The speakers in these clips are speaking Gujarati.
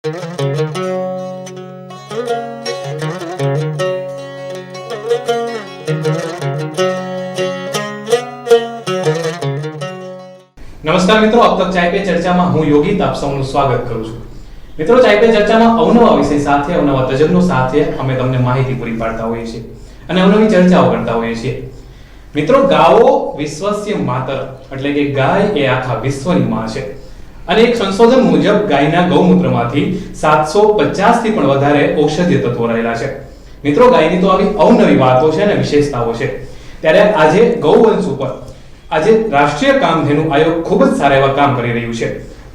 नमस्कार मित्रों, अब तक चाय पे चर्चा में हूँ योगित आप सौનું સ્વાગત કરું છું। મિત્રો, ચાય પે ચર્ચામાં અવનવા વિષય સાથે અવનવા તજજ્ઞો સાથે અમે તમને માહિતી પૂરી પાડતા હોઈએ છીએ અને અવનવી ચર્ચાઓ કરતા હોઈએ છીએ। મિત્રો, ગાવો વિશ્વસ્ય માતર એટલે કે ગાય એ આખા વિશ્વની માં છે અને એક સંશોધન મુજબ ગાયના ગૌમૂત્રમાંથી 750 થી પણ વધારે ઔષધીય તત્વો રહેલા છે। મિત્રો, ગાયની તો આવી અવનવી વાતો છે અને વિશેષતાઓ છે, ત્યારે આજે ગૌવંશ ઉપર આજે રાષ્ટ્રીય કામધેનુ આયોગ ખૂબ જ સારા એવા કામ કરી રહ્યું છે।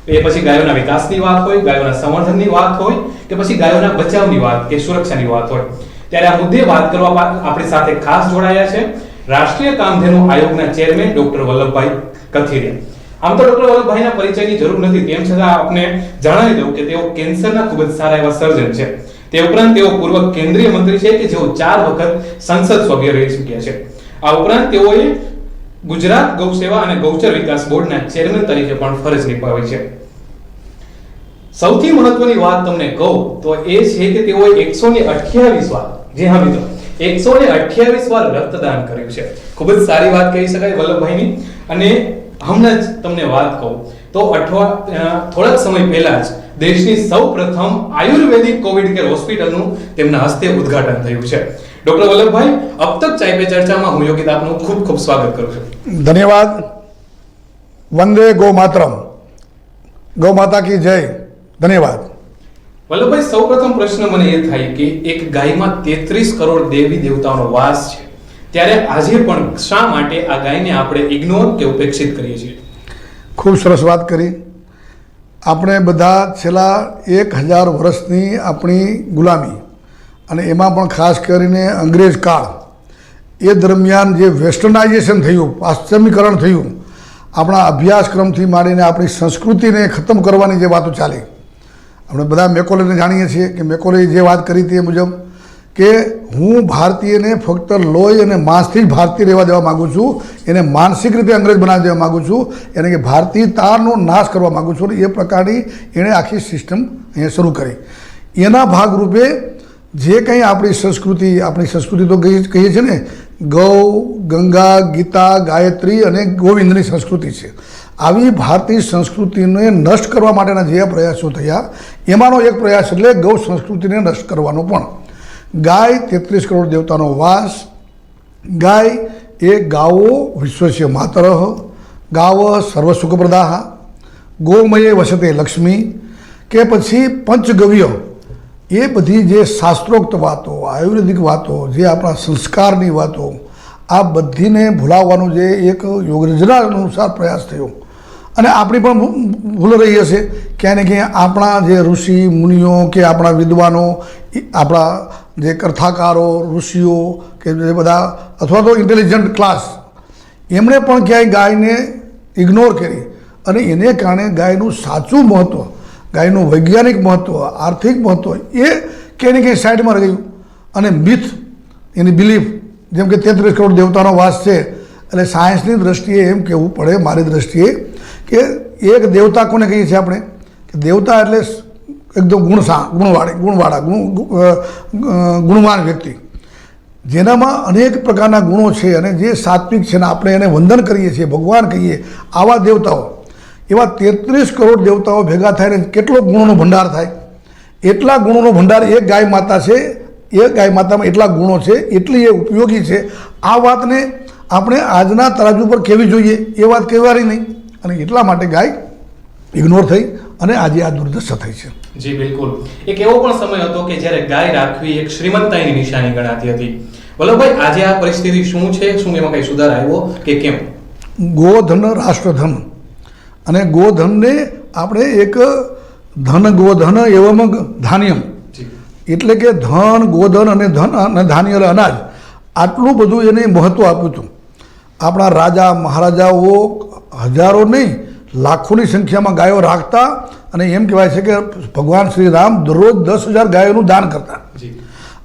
એ પછી ગાયોના વિકાસની વાત હોય, ગાયોના સંવર્ધનની વાત હોય કે પછી ગાયોના બચાવની વાત કે સુરક્ષાની વાત હોય, ત્યારે આ મુદ્દે વાત કરવા આપણી સાથે ખાસ જોડાયા છે રાષ્ટ્રીય કામધેનુ આયોગના ચેરમેન ડોક્ટર વલ્લભભાઈ કથિરિયા। આમ તો ડોક્ટર વલ્લભભાઈના પરિચયની જરૂર નથી, તેમ છતાં આપને જણાવી દઉં કે તેઓ કેન્સરના ખૂબ જ સારા એવા સર્જન છે। તે ઉપરાંત તેઓ પૂર્વ કેન્દ્રીય મંત્રી છે કે જેઓ 4 વખત સંસદ સભ્ય રહી ચૂક્યા છે। આ ઉપરાંત તેઓએ ગુજરાત ગૌસેવા અને ગૌચર વિકાસ બોર્ડના ચેરમેન તરીકે પણ ફરજ નિભાવી છે। સૌથી મહત્વની વાત તમને કહું તો એ છે કે તેઓએ 128 વાર, જી હા મિત્રો, 128 વાર રક્તદાન કર્યું છે। ખૂબ જ સારી વાત કહી શકાય વલ્લભભાઈની। અને હમણાં જ તમને વાત કહું તો થોડાક સમય પહેલા જ દેશની સૌપ્રથમ આયુર્વેદિક કોવિડ કેર હોસ્પિટલનું તેમના હસ્તે ઉદ્ઘાટન થયું છે। डॉक्टर वल्लभभाई, अब तक चाय पे चर्चा में हूँ योगित आपનું खूब खूब स्वागत करूँ છું। धन्यवाद। वंदे गौ मातरम, गौ माता की जय। धन्यवाद। वल्लभभाई, સૌપ્રથમ પ્રશ્ન મને એ થાય કે એક ગાયમાં 33 કરોડ દેવી દેવતાઓનો વાસ છે, ત્યારે આજે પણ શા માટે આ ગાયને આપણે ઇગ્નોર કે ઉપેક્ષિત કરીએ છીએ? ખૂબ સરસ વાત કરી। આપણે બધા છેલ્લા 1000 વર્ષની આપણી ગુલામી અને એમાં પણ ખાસ કરીને અંગ્રેજ કાળ એ દરમિયાન જે વેસ્ટર્નાઇઝેશન થયું, પાશ્ચિમીકરણ થયું, આપણા અભ્યાસક્રમથી માંડીને આપણી સંસ્કૃતિને ખતમ કરવાની જે વાતો ચાલી, આપણે બધા મેકોલેને જાણીએ છીએ કે મેકોલે જે વાત કરી હતી એ મુજબ કે હું ભારતીયને ફક્ત લોહી અને માંસથી જ ભારતીય રહેવા દેવા માગું છું, એને માનસિક રીતે અંગ્રેજ બનાવી દેવા માગું છું, એને કે ભારતીયતાનો નાશ કરવા માગું છું। એ પ્રકારની એણે આખી સિસ્ટમ અહીંયા શરૂ કરી। એના ભાગરૂપે જે કંઈ આપણી સંસ્કૃતિ તો કહીએ છીએ ને, ગૌ, ગંગા, ગીતા, ગાયત્રી અને ગોવિંદની સંસ્કૃતિ છે। આવી ભારતીય સંસ્કૃતિને નષ્ટ કરવા માટેના જે પ્રયાસો થયા એમાંનો એક પ્રયાસ એટલે ગૌ સંસ્કૃતિને નષ્ટ કરવાનો પણ। ગાય 33 કરોડ દેવતાનો વાસ। ગાય એ ગાવો વિશ્વસ્ય માતરઃ, ગાવ સર્વસુખપ્રદાઃ, ગોમયે વસતે લક્ષ્મી કે પછી પંચગવ્ય, એ બધી જે શાસ્ત્રોક્ત વાતો, આયુર્વેદિક વાતો, જે આપણા સંસ્કારની વાતો, આ બધાને ભૂલાવવાનો જે એક યોગરચના અનુસાર પ્રયાસ થયો અને આપણી પણ ભૂલ રહી હશે ક્યાંય ને ક્યાંય। આપણા જે ઋષિ મુનિઓ કે આપણા વિદ્વાનો, આપણા જે કથાકારો, ઋષિઓ કે જે બધા અથવા તો ઇન્ટેલિજન્ટ ક્લાસ, એમણે પણ ક્યાંય ગાયને ઇગ્નોર કરી અને એને કારણે ગાયનું સાચું મહત્ત્વ, ગાયનું વૈજ્ઞાનિક મહત્ત્વ, આર્થિક મહત્ત્વ એ ક્યાંય ને ક્યાંય સાઈડમાં રહી ગયું અને મિથ, એની બિલીફ, જેમ કે 33 કરોડ દેવતાનો વાસ છે એટલે સાયન્સની દ્રષ્ટિએ એમ કહેવું પડે, મારી દ્રષ્ટિએ, કે એક દેવતા કોને કહીએ છીએ આપણે કે દેવતા એટલે એકદમ ગુણવાન વ્યક્તિ, જેનામાં અનેક પ્રકારના ગુણો છે અને જે સાત્વિક છે ને આપણે એને વંદન કરીએ છીએ, ભગવાન કહીએ, આવા દેવતાઓ, એવા 33 કરોડ દેવતાઓ ભેગા થાય ને કેટલો ગુણોનો ભંડાર થાય। એટલા ગુણોનો ભંડાર એક ગાય માતા છે, એ ગાય માતામાં એટલા ગુણો છે, એટલી એ ઉપયોગી છે। આ વાતને આપણે આજના તરાજુ પર કહેવી જોઈએ, એ વાત કહેવારી નહીં અને એટલા માટે ગાય ઇગ્નોર થઈ અને આજે આ દુર્દશા થઈ છે। જી બિલકુલ। એક એવો પણ સમય હતો કે જ્યારે ગાય રાખવી એક શ્રીમંતાઈની નિશાની ગણાતી હતી। વલ્લભભાઈ, આજે આ પરિસ્થિતિ શું છે? શું એમાં કંઈ સુધાર આવ્યો કે કેમ? ગોધન રાષ્ટ્રધન અને ગોધનને આપણે એક ધન ગોધન એવમ ધાન્યમ, એટલે કે ધન, ગોધન અને ધન અને ધાન્ય અનાજ, આટલું બધું એને મહત્ત્વ આપ્યું હતું। આપણા રાજા મહારાજાઓ હજારો નહીં લાખોની સંખ્યામાં ગાયો રાખતા અને એમ કહેવાય છે કે ભગવાન શ્રી રામ દરરોજ 10,000 ગાયોનું દાન કરતા।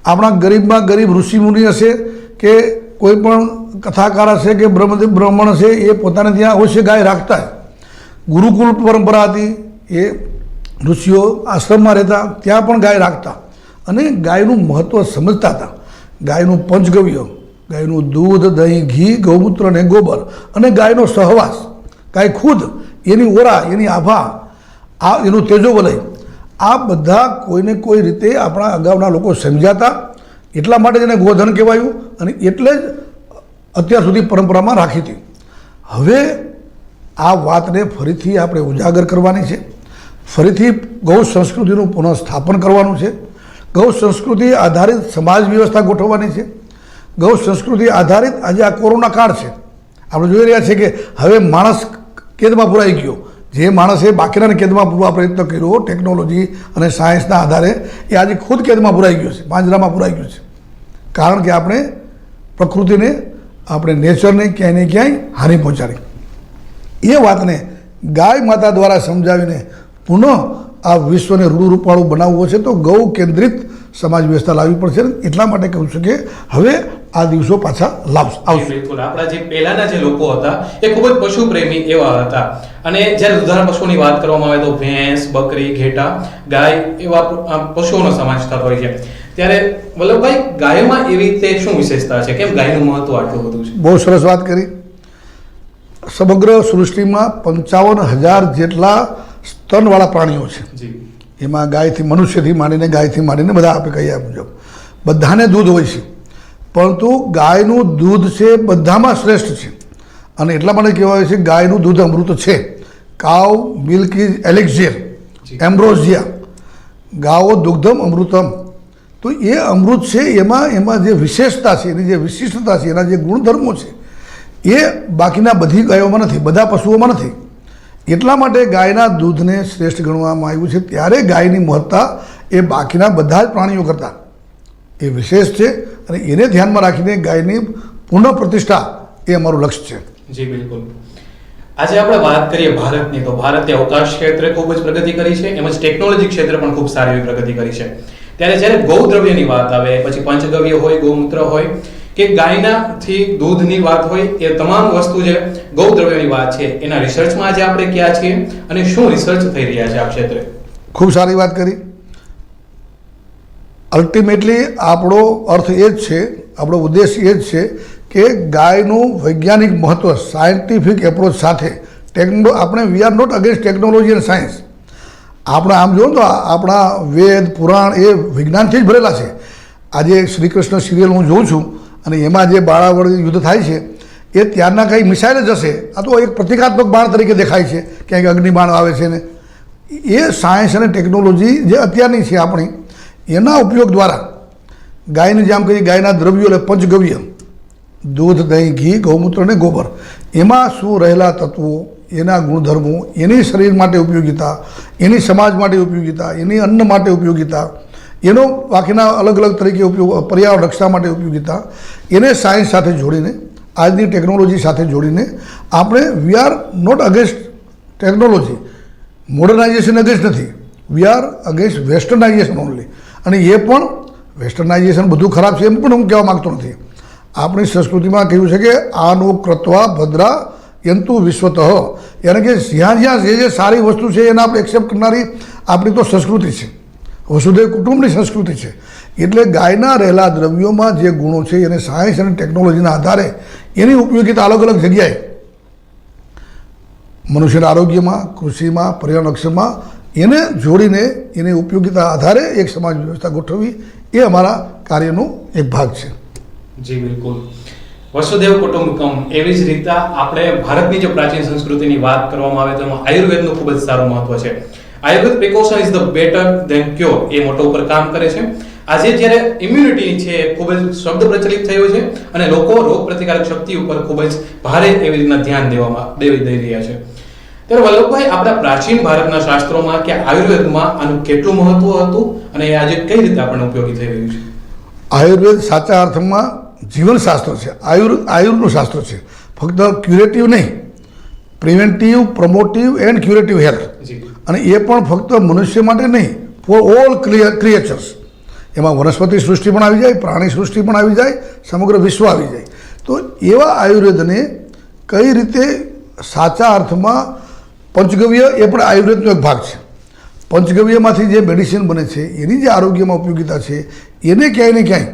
આપણા ગરીબમાં ગરીબ ઋષિમુનિ હશે કે કોઈ પણ કથાકાર હશે કે બ્રાહ્મણ હશે, એ પોતાને ત્યાં અવશ્ય ગાય રાખતા। ગુરુકુલ પરંપરા હતી, એ ઋષિઓ આશ્રમમાં રહેતા ત્યાં પણ ગાય રાખતા અને ગાયનું મહત્ત્વ સમજતા હતા. ગાયનું પંચગવ્ય, ગાયનું દૂધ, દહીં, ઘી, ગૌમૂત્ર અને ગોબર અને ગાયનો સહવાસ, ગાય ખુદ, એની ઓરા, એની આભા, એનું તેજોવલય, આ બધા કોઈને કોઈ રીતે આપણા અગાઉના લોકો સમજાતા. એટલા માટે જ એને ગોધન કહેવાયું અને એટલે જ અત્યાર સુધી પરંપરામાં રાખી હતી. હવે આ વાતને ફરીથી આપણે ઉજાગર કરવાની છે. ફરીથી ગૌ સંસ્કૃતિનું પુનઃસ્થાપન કરવાનું છે. ગૌ સંસ્કૃતિ આધારિત સમાજ વ્યવસ્થા ગોઠવવાની છે. ગૌ સંસ્કૃતિ આધારિત આજે આ કોરોના કાળ છે. આપણે જોઈ રહ્યા છીએ કે હવે માણસ કેદમાં પુરાઈ ગયો. જે માણસે બાકીનાને કેદમાં પૂરવા પ્રયત્ન કર્યો ટેકનોલોજી અને સાયન્સના આધારે, એ આજે ખુદ કેદમાં પુરાઈ ગયો છે, પાંજરામાં પુરાઈ ગયો છે. કારણ કે આપણે પ્રકૃતિને, આપણે નેચરને ક્યાંય ને ક્યાંય હાનિ પહોંચાડી. એ વાતને ગાય માતા દ્વારા સમજાવીને પુનઃ આ વિશ્વને રૂડુરૂપાળું બનાવવું છે તો ગૌ કેન્દ્રિત સમાજ વ્યવસ્થા લાવવી પડશે. એટલા માટે કહું છું કે હવે આ દિવસો પાછા આવશે. બિલકુલ. આપણા જે પહેલાના જે લોકો હતા એ ખૂબ જ પશુ પ્રેમી એવા હતા અને જ્યારે દુધાળ પશુની વાત કરવામાં આવે તો ભેંસ, બકરી, ઘેટા, ગાય એવા પશુઓનો સમાવેશ થતો હોય છે. ત્યારે વલ્લભભાઈ, ગાયમાં એવી રીતે શું વિશેષતા છે? કેમ ગાયનું મહત્વ આટલું બધું છે? બહુ સરસ વાત કરી. સમગ્ર સૃષ્ટિમાં 55,000 જેટલા સ્તનવાળા પ્રાણીઓ છે. એમાં ગાયથી, મનુષ્યથી માંડીને બધા આપણે કહીએ મુજબ બધાને દૂધ હોય છે. પરંતુ ગાયનું દૂધ છે બધામાં શ્રેષ્ઠ છે અને એટલા માટે કહેવાય છે ગાયનું દૂધ અમૃત છે. કાવ મિલ્ક ઇઝ એલેક્ઝિયર એમ્બ્રોઝિયા, ગાવો દુગ્ધમ અમૃતમ. તો એ અમૃત છે, એમાં જે વિશેષતા છે, એની જે વિશિષ્ટતા છે, એના જે ગુણધર્મો છે, એ બાકીના બધી ગાયોમાં નથી, બધા પશુઓમાં નથી. એટલા માટે ગાયના દૂધને શ્રેષ્ઠ ગણવામાં આવ્યું છે. ત્યારે ગાયની મહત્તા એ બાકીના બધા જ પ્રાણીઓ કરતાં એ વિશેષ છે અને એને ધ્યાનમાં રાખીને ગાયની પુનઃ પ્રતિષ્ઠા એ અમારું લક્ષ્ય છે. જી બિલકુલ. આજે આપણે વાત કરીએ ભારતની, તો ભારતે અવકાશ ક્ષેત્રે ખૂબ જ પ્રગતિ કરી છે, એમજ ટેકનોલોજી ક્ષેત્રે પણ ખૂબ સારી એવી પ્રગતિ કરી છે. ત્યારે જ્યારે ગૌદ્રવ્યની વાત આવે, પછી પંચગવ્ય હોય, ગૌમૂત્ર હોય કે ગાયનાથી દૂધની વાત હોય, એ તમામ વસ્તુ જે ગૌદ્રવ્યની વાત છે એના રિસર્ચમાં આજે આપણે ક્યાં છીએ અને શું રિસર્ચ થઈ રહ્યા છે આ ક્ષેત્રે? ખૂબ સારી વાત કરી. અલ્ટિમેટલી આપણો અર્થ એ જ છે, આપણો ઉદ્દેશ એ જ છે કે ગાયનું વૈજ્ઞાનિક મહત્ત્વ સાયન્ટિફિક એપ્રોચ સાથે આપણે we are not against technology and science. આપણે આમ જોવો તો આપણા વેદ પુરાણ એ વિજ્ઞાનથી જ ભરેલા છે. આજે શ્રી કૃષ્ણ સિરિયલ હું જોઉં છું અને એમાં જે બાળાવળ યુદ્ધ થાય છે એ ત્યારના કંઈ મિસાઇલ જ હશે. આ તો એક પ્રતિકાત્મક બાણ તરીકે દેખાય છે, ક્યાંક અગ્નિબાણ આવે છે ને. એ સાયન્સ અને ટેકનોલોજી જે અત્યારની છે આપણી, એના ઉપયોગ દ્વારા ગાયને જેમ કહીએ ગાયના દ્રવ્યો એટલે પંચગવ્ય, દૂધ, દહીં, ઘી, ગૌમૂત્ર અને ગોબર, એમાં શું રહેલા તત્વો, એના ગુણધર્મો, એની શરીર માટે ઉપયોગિતા, એની સમાજ માટે ઉપયોગિતા, એની અન્ન માટે ઉપયોગિતા, એનો બાકીના અલગ અલગ તરીકે ઉપયોગ, પર્યાવરણ રક્ષા માટે ઉપયોગિતા, એને સાયન્સ સાથે જોડીને, આજની ટેકનોલોજી સાથે જોડીને આપણે we are not against technology, modernisation against નથી, we are against westernisation only. અને એ પણ વેસ્ટર્નાઇઝેશન બધું ખરાબ છે એમ પણ હું કહેવા માગતો નથી. આપણી સંસ્કૃતિમાં કહ્યું છે કે આનો ક્રત્વા ભદ્રા યંતુ વિશ્વતઃ, યાની કે જ્યાં જ્યાં જે સારી વસ્તુ છે એને આપણે એક્સેપ્ટ કરનારી આપણી તો સંસ્કૃતિ છે, વસુધૈવ કુટુંબની સંસ્કૃતિ છે. એટલે ગાયના રહેલા દ્રવ્યોમાં જે ગુણો છે એને સાયન્સ અને ટેકનોલોજીના આધારે એની ઉપયોગિતા અલગ અલગ જગ્યાએ મનુષ્યના આરોગ્યમાં, કૃષિમાં, પર્યાવરણ રક્ષણમાં એને જોડીને એની ઉપયોગિતા આધારે એક સમાજ વ્યવસ્થા ગોઠવવી એ અમારા કાર્યનો એક ભાગ છે. જી બિલકુલ. વસુધૈવ કુટુંબકમ, એવી જ રીતે આપણે ભારતની જે પ્રાચીન સંસ્કૃતિની વાત કરવામાં આવે તો એમાં આયુર્વેદનું ખૂબ જ સારું મહત્વ છે. Ayurveda precaution is the better than cure, એ મોટો ઉપર કામ કરે છે. આજે જ્યારે ઇમ્યુનિટી છે ખૂબ જ શબ્દ પ્રચલિત થયો છે અને લોકો રોગ પ્રતિકારક શક્તિ ઉપર ખૂબ જ ભારે એવી રીતના ધ્યાન દઈ રહ્યા છે. ત્યારે વલ્લભભાઈ, આપણા પ્રાચીન ભારતના શાસ્ત્રોમાં કે આયુર્વેદમાં આનું કેટલું મહત્વ હતું અને એ આજે કઈ રીતે આપણને ઉપયોગી થઈ રહ્યું છે? આયુર્વેદ સાચા અર્થમાં જીવનશાસ્ત્ર છે, આયુર્નું શાસ્ત્ર છે. ફક્ત ક્યુરેટિવ નહીં, પ્રિવેન્ટિવ, પ્રમોટિવ એન્ડ ક્યુરેટિવ હેલ્થ. અને એ પણ ફક્ત મનુષ્ય માટે નહીં, ફોર ઓલ ક્રિએચર્સ. એમાં વનસ્પતિ સૃષ્ટિ પણ આવી જાય, પ્રાણી સૃષ્ટિ પણ આવી જાય, સમગ્ર વિશ્વ આવી જાય. તો એવા આયુર્વેદને કઈ રીતે સાચા અર્થમાં, પંચગવ્ય એ પણ આયુર્વેદનો એક ભાગ છે. પંચગવ્યમાંથી જે મેડિસિન બને છે એની જે આરોગ્યમાં ઉપયોગિતા છે એને ક્યાંય ને ક્યાંય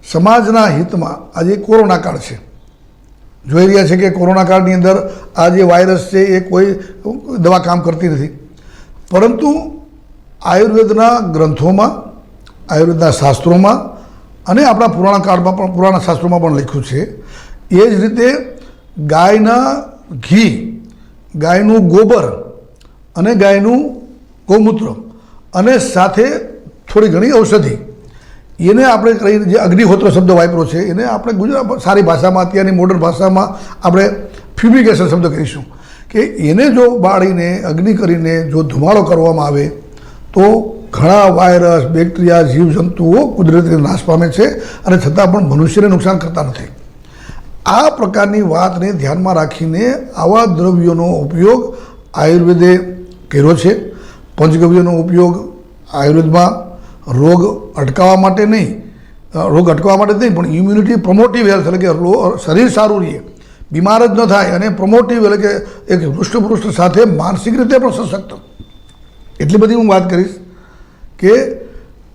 સમાજના હિતમાં આજે કોરોના કાળ છે, જોઈ રહ્યા છે કે કોરોના કાળની અંદર આ જે વાયરસ છે એ કોઈ દવા કામ કરતી નથી, પરંતુ આયુર્વેદના ગ્રંથોમાં, આયુર્વેદના શાસ્ત્રોમાં અને આપણા પુરાણા કાળમાં પણ, પુરાણા શાસ્ત્રોમાં પણ લખ્યું છે. એ જ રીતે ગાયના ઘી, ગાયનું ગોબર અને ગાયનું ગૌમૂત્ર અને સાથે થોડી ઘણી ઔષધિ, એને આપણે કહીને જે અગ્નિહોત્ર શબ્દ વાપરો છે એને આપણે ગુજરાત સારી ભાષામાં, અત્યારની મોડર્ન ભાષામાં આપણે ફ્યુમિગેશન શબ્દ કહીશું કે એને જો બાળીને અગ્નિ કરીને જો ધુમાડો કરવામાં આવે તો ઘણા વાયરસ, બેક્ટેરિયા, જીવજંતુઓ કુદરતી રીતે નાશ પામે છે અને છતાં પણ મનુષ્યને નુકસાન કરતા નથી. આ પ્રકારની વાતને ધ્યાનમાં રાખીને આવા દ્રવ્યોનો ઉપયોગ આયુર્વેદે કર્યો છે. પંચગવ્યનો ઉપયોગ આયુર્વેદમાં રોગ અટકાવવા માટે નહીં, રોગ અટકાવવા માટે નહીં પણ ઇમ્યુનિટી પ્રોમોટિવ હેલ્થ, એટલે કે શરીર સારું રહે, બીમાર જ ન થાય, અને પ્રોમોટિવ એટલે કે એક હૃષ્ટપુષ્ટ સાથે માનસિક રીતે પણ સશક્ત. એટલી બધી હું વાત કરીશ કે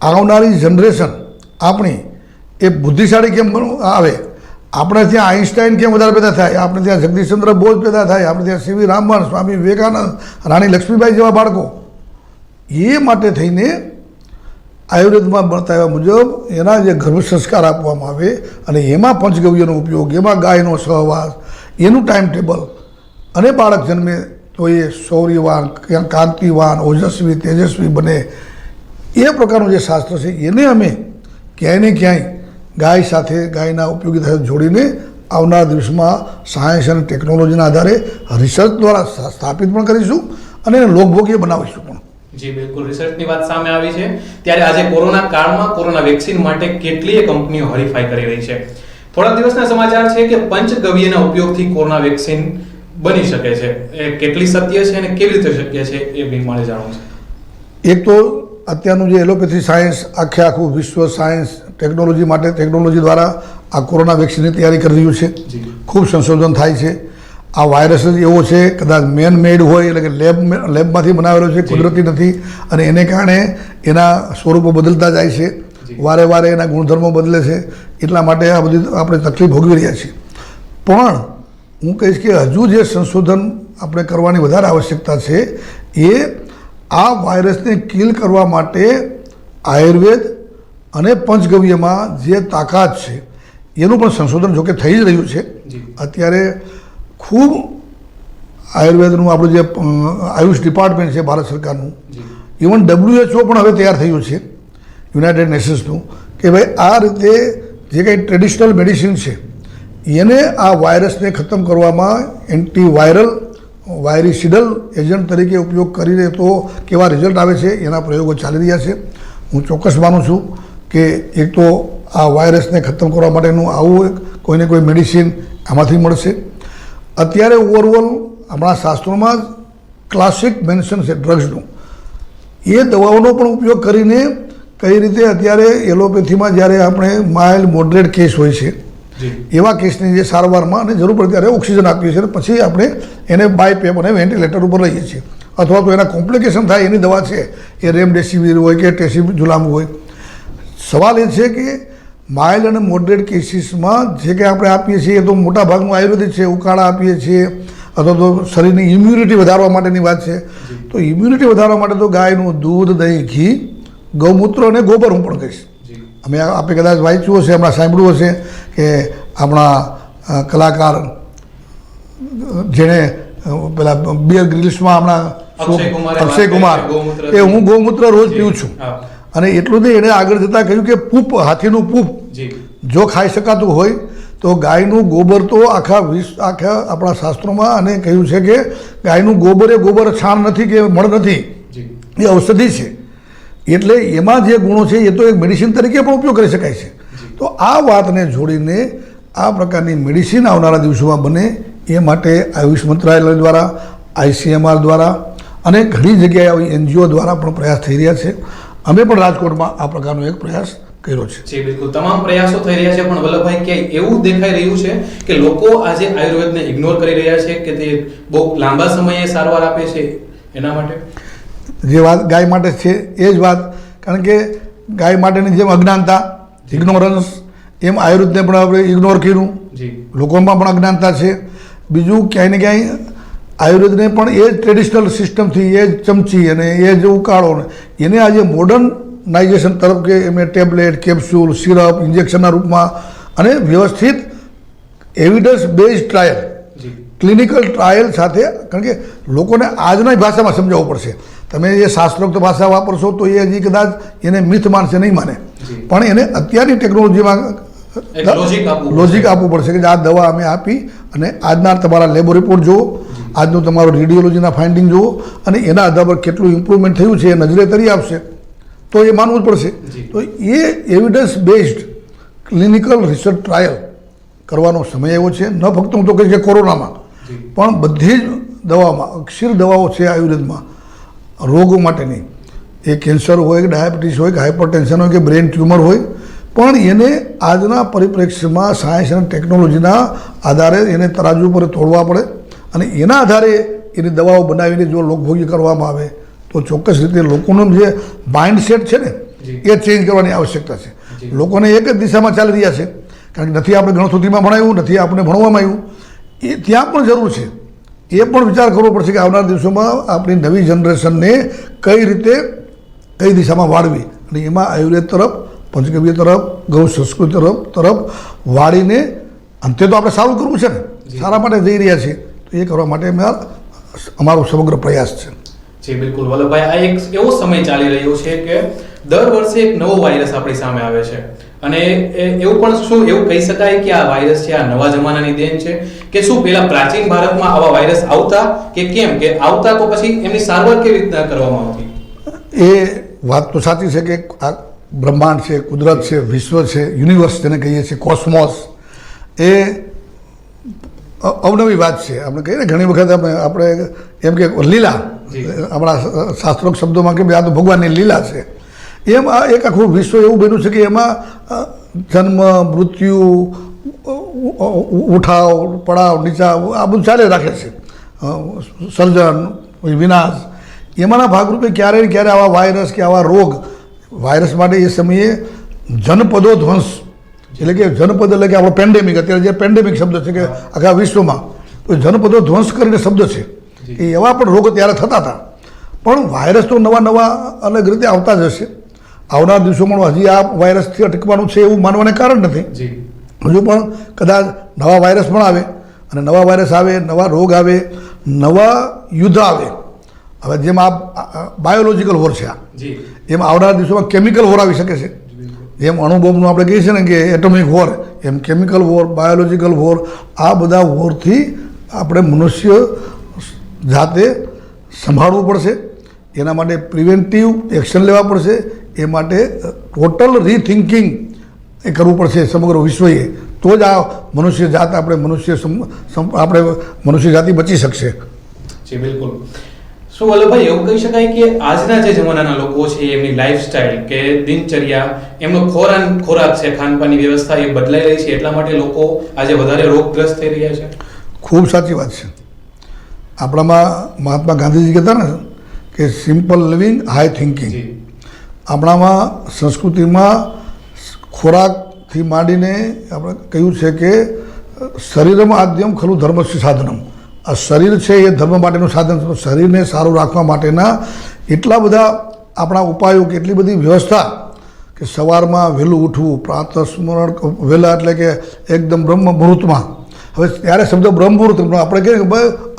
આવનારી જનરેશન આપણી એ બુદ્ધિશાળી કેમ આવે. આપણે ત્યાં આઈન્સ્ટાઈન કેમ વધારે પેદા થાય, આપણે ત્યાં જગદીશચંદ્ર બોઝ પેદા થાય, આપણે ત્યાં સીવી રામન, સ્વામી વિવેકાનંદ, રાણી લક્ષ્મીબાઈ જેવા બાળકો. એ માટે થઈને આયુર્વેદમાં બતાવ્યા મુજબ એના જે ગર્ભ સંસ્કાર આપવામાં આવે અને એમાં પંચગવ્યનો ઉપયોગ, એમાં ગાયનો સહવાસ, એનું ટાઈમ ટેબલ, અને બાળક જન્મે તો એ શૌર્યવાન, કાંતિવાન, ઓજસ્વી, તેજસ્વી બને, એ પ્રકારનું જે શાસ્ત્ર છે એને અમે ક્યાંય ને ક્યાંય ગાય સાથે, ગાયના ઉપયોગી સાથે જોડીને આવનારા દિવસમાં સાયન્સ અને ટેકનોલોજીના આધારે રિસર્ચ દ્વારા સ્થાપિત પણ કરીશું અને એને લોકભોગ્ય બનાવીશું પણ. જી બિલકુલ, રિસર્ચની વાત સામે આવી છે ત્યારે આજે કોરોના કાળમાં કોરોના વેક્સિન માટે કેટલીય કંપનીઓ હરીફાઈ કરી રહી છે. થોડા દિવસના સમાચાર છે કે પંચગવ્યના ઉપયોગથી કોરોના વેક્સિન બની શકે છે. એ કેટલી સત્ય છે અને કેવી રીતે શક્ય છે એ બી મારે જાણવું છે. એક તો અત્યારનું જે એલોપેથી સાયન્સ આખું વિશ્વ સાયન્સ ટેકનોલોજી માટે, ટેકનોલોજી દ્વારા આ કોરોના વેક્સિનની તૈયારી કરી રહ્યું છે. ખૂબ સંશોધન થાય છે. આ વાયરસ જ એવો છે, કદાચ મેન મેડ હોય, એટલે કે લેબમાંથી બનાવેલો છે, કુદરતી નથી, અને એને કારણે એના સ્વરૂપો બદલતા જાય છે, વારે વારે એના ગુણધર્મો બદલે છે. એટલા માટે આ બધી આપણે તકલીફ ભોગવી રહ્યા છીએ. પણ હું કહીશ કે હજુ જે સંશોધન આપણે કરવાની વધારે આવશ્યકતા છે એ આ વાયરસને કિલ કરવા માટે આયુર્વેદ અને પંચગવ્યમાં જે તાકાત છે એનું પણ સંશોધન જોકે થઈ જ રહ્યું છે. અત્યારે ખૂબ આયુર્વેદનું આપણું જે આયુષ ડિપાર્ટમેન્ટ છે ભારત સરકારનું, ઇવન WHO પણ હવે તૈયાર થયું છે, યુનાઇટેડ નેશન્સનું, કે ભાઈ આ રીતે જે કંઈ ટ્રેડિશનલ મેડિસિન છે એને આ વાયરસને ખતમ કરવામાં એન્ટીવાયરલ, વાયરીસિડલ એજન્ટ તરીકે ઉપયોગ કરીને તો કેવા રિઝલ્ટ આવે છે એના પ્રયોગો ચાલી રહ્યા છે. હું ચોક્કસ માનું છું કે એક તો આ વાયરસને ખતમ કરવા માટેનું આવું કોઈને કોઈ મેડિસિન આમાંથી મળશે. અત્યારે ઓવરઓલ આપણા શાસ્ત્રોમાં ક્લાસિક મેન્શન છે ડ્રગ્સનું. એ દવાઓનો પણ ઉપયોગ કરીને કઈ રીતે અત્યારે એલોપેથીમાં જ્યારે આપણે માઇલ્ડ મોડરેટ કેસ હોય છે એવા કેસની જે સારવારમાં અને જરૂર પડે ત્યારે ઓક્સિજન આપીએ છીએ, પછી આપણે એને બાયપેપ અને વેન્ટિલેટર ઉપર લઈએ છીએ, અથવા તો એના કોમ્પ્લિકેશન થાય એની દવા છે એ રેમડેસિવિર હોય કે ટેસીઝુલામ હોય. સવાલ એ છે કે માઇલ્ડ અને મોડરેટ કેસીસમાં જે કંઈ આપણે આપીએ છીએ એ તો મોટા ભાગનું આયુર્વેદિક છે, ઉકાળા આપીએ છીએ, અથવા તો શરીરની ઇમ્યુનિટી વધારવા માટેની વાત છે. તો ઇમ્યુનિટી વધારવા માટે તો ગાયનું દૂધ, દહીં, ઘી, ગૌમૂત્ર અને ગોબર હું પણ કહીશ. આપણે કદાચ વાંચ્યું હશે, હમણાં સાંભળ્યું હશે કે આપણા કલાકાર જેણે પેલા બિયર ગ્રિલ્સમાં હમણાં અક્ષય કુમાર એ હું ગૌમૂત્ર રોજ પીઉં છું, અને એટલું નહીં એણે આગળ જતાં કહ્યું કે પૂપ, હાથીનું પૂપ જો ખાઈ શકાતું હોય તો ગાયનું ગોબર તો આખા આપણા શાસ્ત્રોમાં અને કહ્યું છે કે ગાયનું ગોબર એ ગોબર છાણ નથી કે મળ નથી, એ ઔષધિ છે. એટલે એમાં જે ગુણો છે એ તો એક મેડિસિન તરીકે પણ ઉપયોગ કરી શકાય છે. તો આ વાતને જોડીને આ પ્રકારની મેડિસિન આવનારા દિવસોમાં બને એ માટે આયુષ મંત્રાલય દ્વારા, ICMR દ્વારા અને ઘણી જગ્યાએ આવી NGO દ્વારા પણ પ્રયાસ થઈ રહ્યા છે. અમે પણ રાજકોટમાં આ પ્રકારનો એક પ્રયાસ કર્યો છે. જી બિલકુલ, તમામ પ્રયાસો થઈ રહ્યા છે, પણ વલ્લભભાઈ ક્યાંય એવું દેખાઈ રહ્યું છે કે લોકો આજે આયુર્વેદને ઇગ્નોર કરી રહ્યા છે કે તે બહુ લાંબા સમયે સારવાર આપે છે એના માટે? જે વાત ગાય માટે છે એ જ વાત, કારણ કે ગાય માટેની જેમ અજ્ઞાનતા ઇગ્નોરન્સ, એમ આયુર્વેદને પણ આપણે ઇગ્નોર કર્યું, લોકોમાં પણ અજ્ઞાનતા છે. બીજું ક્યાંય ને ક્યાંય આયુર્વેદને પણ એ જ ટ્રેડિશનલ સિસ્ટમથી, એ જ ચમચી અને એ જ ઉકાળો એને આજે મોડર્નાઇઝેશન તરફ કે એમને ટેબ્લેટ, કેપ્સ્યુલ, સિરપ, ઇન્જેક્શનના રૂપમાં અને વ્યવસ્થિત evidence based trial, clinical trial સાથે, કારણ કે લોકોને આજના ભાષામાં સમજાવવું પડશે. તમે એ શાસ્ત્રોક્ત ભાષા વાપરશો તો એ હજી કદાચ એને મિથ માનશે, નહીં માને, પણ એને અત્યારની ટેકનોલોજીમાં લોજિક આપવું પડશે કે આ દવા અમે આપી અને આજના તમારા લેબો રિપોર્ટ જુઓ, આજનું તમારું રેડિયોલોજીના ફાઇન્ડિંગ જુઓ અને એના આધાર પર કેટલું ઇમ્પ્રુવમેન્ટ થયું છે એ નજરે તરી આપશે તો એ માનવું જ પડશે. તો એ evidence based clinical research trial કરવાનો સમય એવો છે. ન ફક્ત હું તો કહીશ કે કોરોનામાં, પણ બધી જ દવામાં, અક્ષીર દવાઓ છે આયુર્વેદમાં રોગો માટેની, એ કેન્સર હોય કે ડાયાબિટીસ હોય કે હાઇપરટેન્શન હોય કે બ્રેન ટ્યુમર હોય, પણ એને આજના પરિપ્રેક્ષ્યમાં સાયન્સ અને ટેકનોલોજીના આધારે એને તરાજુ પર તોડવા પડે અને એના આધારે એની દવાઓ બનાવીને જો લોકભોગી કરવામાં આવે તો ચોક્કસ રીતે લોકોનું જે માઇન્ડસેટ છે ને એ ચેન્જ કરવાની આવશ્યકતા છે. લોકોને એક જ દિશામાં ચાલી રહ્યા છે, કારણ કે નથી આપણે ગણોત્રીમાં ભણાવ્યું, નથી આપણે ભણવામાં આવ્યું, એ ત્યાં પણ જરૂર છે. એ પણ વિચાર કરવો પડશે કે આવનાર દિવસોમાં આપણી નવી જનરેશનને કઈ રીતે કઈ દિશામાં વાળવી, અને એમાં આયુર્વેદ તરફ, પંચગવ્ય તરફ, ગૌ સંસ્કૃતિ તરફ વાળીને અંતે તો આપણે સારું કરવું છે ને, સારા માટે જઈ રહ્યા છીએ, તો એ કરવા માટે અમારો સમગ્ર પ્રયાસ છે. જી બિલકુલ વલ્લભભાઈ, આ એક એવો સમય ચાલી રહ્યો છે કે દર વર્ષે એક નવો વાયરસ આપણી સામે આવે છે અને એવું પણ શું એવું કહી શકાય કે આ વાયરસ છે આ નવા જમાનાની દેન છે કે શું પહેલા પ્રાચીન ભારતમાં આવા વાયરસ આવતા કે કેમ, કે આવતા તો પછી એમની સારવાર કેવી રીતના કરવામાં આવતી? એ વાત તો સાચી છે કે આ બ્રહ્માંડ છે, કુદરત છે, વિશ્વ છે, યુનિવર્સ જેને કહીએ છીએ, કોસ્મોસ, એ અવનવી વાત છે. આપણે કહીએ ને ઘણી વખત આપણે એમ કે લીલા, આપણા શાસ્ત્રોક્ત શબ્દોમાં કે આ તો ભગવાનની લીલા છે, એમ આ એક આખું વિશ્વ એવું બન્યું છે કે એમાં જન્મ, મૃત્યુ, ઉઠાવ, પડાવ, નીચાવ આ બધું ચાલે રાખે છે, સર્જન, વિનાશ. એમાંના ભાગરૂપે ક્યારે ને ક્યારે આવા વાયરસ કે આવા રોગ, વાયરસ માટે એ સમયે જનપદો ધ્વંસ, એટલે કે જનપદ એટલે કે આપણો પેન્ડેમિક, અત્યારે જે પેન્ડેમિક શબ્દ છે કે આખા વિશ્વમાં, તો જનપદો ધ્વંસ કરીને શબ્દ છે, એ એવા પણ રોગ ત્યારે થતા હતા. પણ વાયરસ તો નવા નવા અલગ રીતે આવતા જ હશે. આવનાર દિવસોમાં હજી આ વાયરસથી અટકવાનું છે એવું માનવાને કારણ નથી. હજુ પણ કદાચ નવા વાયરસ પણ આવે, અને નવા વાયરસ આવે, નવા રોગ આવે, નવા યુદ્ધ આવે. હવે જેમ આ બાયોલોજીકલ વોર છે, એમ આવનાર દિવસોમાં કેમિકલ વોર આવી શકે છે. જેમ અણુબોમ્બનું આપણે કહીએ છીએ ને કે એટોમિક વોર, એમ કેમિકલ વોર, બાયોલોજીકલ વોર, આ બધા વોરથી આપણે મનુષ્ય જાતે સંભાળવું પડશે. એના માટે પ્રિવેન્ટિવ એક્શન લેવા પડશે. એ માટે ટોટલ રીથિંકિંગ એ કરવું પડશે સમગ્ર વિશ્વએ, તો જ આ મનુષ્ય જાત આપણે મનુષ્ય જાતિ બચી શકશે. જી બિલકુલ. શું વલ્લભભાઈ એવું કહી શકાય કે આજના જે જમાનાના લોકો છે એમની લાઈફસ્ટાઈલ કે દિનચર્યા, એમનો ખોરાક છે, ખાનપાનની વ્યવસ્થા એ બદલાઈ રહી છે, એટલા માટે લોકો આજે વધારે રોગગ્રસ્ત થઈ રહ્યા છે? ખૂબ સાચી વાત છે. આપણામાં મહાત્મા ગાંધીજી કહેતા ને કે સિમ્પલ લિવિંગ, હાઈ થિંકિંગ. આપણામાં સંસ્કૃતિમાં ખોરાકથી માંડીને આપણે કહ્યું છે કે શરીરમાં આદ્યમ ખલું ધર્મસ્ય સાધનમ. આ શરીર છે એ ધર્મ માટેનું સાધન છે. શરીરને સારું રાખવા માટેના એટલા બધા આપણા ઉપાયો કે એટલી બધી વ્યવસ્થા કે સવારમાં વહેલું ઉઠવું, પ્રાતઃ સ્મરણ વહેલા એટલે કે એકદમ બ્રહ્મ મુહૂર્તમાં. હવે ત્યારે શબ્દ બ્રહ્મ મુહૂર્ત આપણે કહીએ કે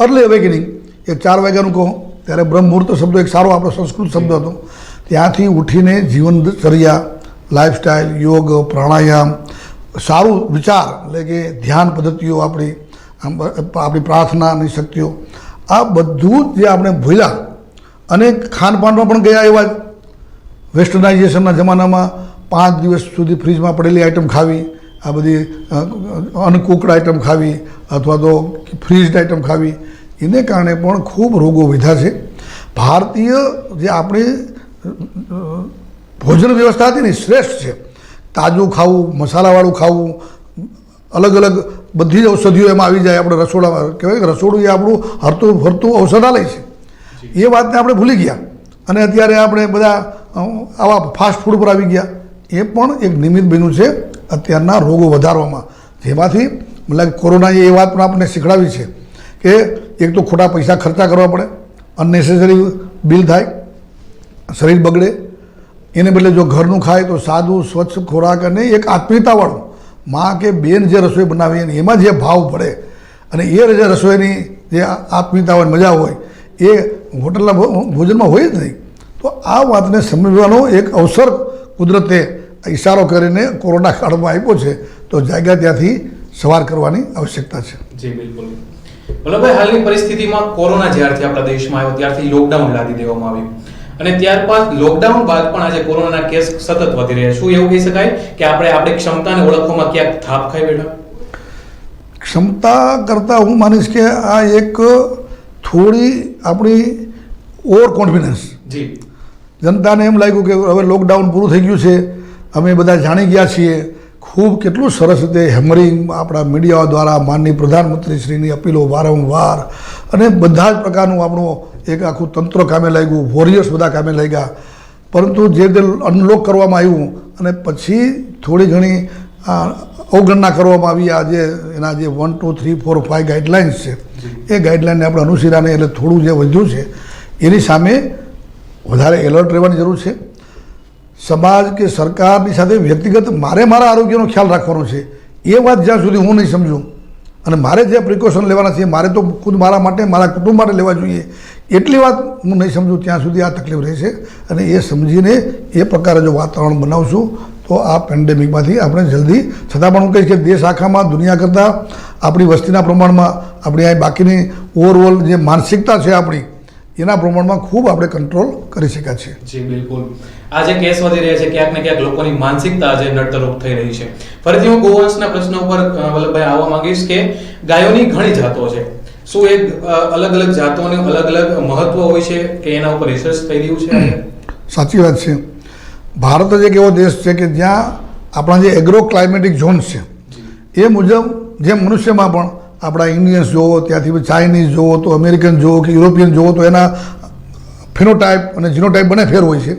અર્લી અવેકનિંગ, એ 4 વાગ્યાનું કહો ત્યારે બ્રહ્મ મુહૂર્ત શબ્દ એક સારો આપણો સંસ્કૃત શબ્દ હતો. ત્યાંથી ઉઠીને જીવનચર્યા, લાઈફસ્ટાઈલ, યોગ, પ્રાણાયામ, સારું વિચાર એટલે કે ધ્યાન પદ્ધતિઓ, આપણી પ્રાર્થનાની શક્તિઓ, આ બધું જ જે આપણે ભૂલ્યા. અને ખાનપાનમાં પણ ગયા એવા જ વેસ્ટર્નાઇઝેશનના જમાનામાં 5 દિવસ સુધી ફ્રીજમાં પડેલી આઈટમ ખાવી, આ બધી અનકુકડ આઈટમ ખાવી અથવા તો ફ્રીઝડ આઈટમ ખાવી, એને કારણે પણ ખૂબ રોગો વધ્યા છે. ભારતીય જે આપણી ભોજન વ્યવસ્થા હતી ને શ્રેષ્ઠ છે. તાજું ખાવું, મસાલાવાળું ખાવું, અલગ અલગ બધી જ ઔષધિઓ એમાં આવી જાય. આપણે રસોડામાં કહેવાય કે રસોડું એ આપણું હરતું ફરતું ઔષધાલય છે. એ વાતને આપણે ભૂલી ગયા. અને અત્યારે આપણે બધા આવા ફાસ્ટ ફૂડ પર આવી ગયા, એ પણ એક નિમિત્ત બન્યું છે અત્યારના રોગો વધારવામાં. જેમાંથી મતલબ કોરોનાએ એ વાત પણ આપણને શીખડાવી છે કે એક તો ખોટા પૈસા ખર્ચા કરવા પડે, અનનેસેસરી બિલ થાય, શરીર બગડે. એને બદલે જો ઘરનું ખાય તો સાદું સ્વચ્છ ખોરાક અને એક આત્મીયતાવાળું માં કે બેન જે રસોઈ બનાવી અને એમાં જે ભાવ પડે અને એ જે રસોઈની જે આત્મીયતા હોય, મજા હોય, એ હોટલના ભોજનમાં હોય જ નહીં. તો આ વાતને સમજવાનો એક અવસર કુદરતે ઇશારો કરીને કોરોના કાળમાં આપ્યો છે, તો જાગ્યા ત્યાંથી સવાર કરવાની આવશ્યકતા છે. જી બિલકુલ. વલ્લભભાઈ, હાલની પરિસ્થિતિમાં કોરોના જ્યારથી આપણા દેશમાં આવ્યો ત્યારથી લોકડાઉન લાદી દેવામાં આવ્યું અને ત્યારબાદ લોકડાઉન બાદ પણ આજે કોરોનાના કેસ સતત વધી રહ્યા. શું એવું કહી શકાય કે આપણે આપણી ક્ષમતાને ઓળખવામાં ક્યાંક થાપ ખાઈ બેઠા? ક્ષમતા કરતાં હું માનીશ કે આ એક થોડી આપણી ઓવર કોન્ફિડન્સ. જી. જનતાને એમ લાગ્યું કે હવે લોકડાઉન પૂરું થઈ ગયું છે, અમે બધા જાણી ગયા છીએ. ખૂબ કેટલું સરસ રીતે હેમરિંગ આપણા મીડિયા દ્વારા માનનીય પ્રધાનમંત્રીશ્રીની અપીલો વારંવાર અને બધા જ પ્રકારનું આપણું એક આખું તંત્ર કામે લાગ્યું, વોરિયર્સ બધા કામે લાગ્યા. પરંતુ જે રીતે અનલોક કરવામાં આવ્યું અને પછી થોડી ઘણી અવગણના કરવામાં આવી, આ જે એના જે 1, 2, 3, 4, 5 ગાઈડલાઇન્સ છે, એ ગાઈડલાઇનને આપણે અનુસર્યાને એટલે થોડું જે વધ્યું છે એની સામે વધારે એલર્ટ રહેવાની જરૂર છે. સમાજ કે સરકારની સાથે વ્યક્તિગત મારે મારા આરોગ્યનો ખ્યાલ રાખવાનો છે. એ વાત જ્યાં સુધી હું નહીં સમજું અને મારે જે પ્રિકોશન લેવાના છે મારે તો ખુદ મારા માટે, મારા કુટુંબ માટે લેવા જોઈએ, એટલી વાત હું નહીં સમજું ત્યાં સુધી આ તકલીફ રહેશે. અને એ સમજીને એ પ્રકારે જો વાતાવરણ બનાવશું તો આ પેન્ડેમિકમાંથી આપણે જલ્દી, છતાં પણ હું કહીશ કે દેશ આખામાં દુનિયા કરતાં આપણી વસ્તીના પ્રમાણમાં આપણી આ બાકીની ઓવરઓલ જે માનસિકતા છે આપણી, એના પ્રમાણમાં ખૂબ આપણે કંટ્રોલ કરી શક્યા છીએ. જી બિલકુલ. આ જે કેસ વધી રહ્યા છે ક્યાંક ને ક્યાંક લોકોની માનસિકતા આજે નડતરરૂપ થઈ રહી છે. ફરીથી હું ગોવંશના પ્રશ્ન ઉપર વલ્લભભાઈ આવવા માંગીશ કે ગાયોની ઘણી જાતો છે. શું એ અલગ અલગ જાતોનું અલગ અલગ મહત્વ હોય છે કે એના ઉપર રિસર્ચ થઈ રહ્યું છે? સાચી વાત છે. ભારત જ એક એવો દેશ છે કે જ્યાં આપણા જે એગ્રો ક્લાઇમેટિક ઝોન્સ છે એ મુજબ જેમ મનુષ્યમાં પણ આપણા ઇન્ડિયન્સ જોવો, ત્યાંથી ચાઇનીઝ જોવો, તો અમેરિકન જોવો કે યુરોપિયન જોવો, તો એના ફિનોટાઇપ અને જીનોટાઇપ બંને ફેર હોય છે.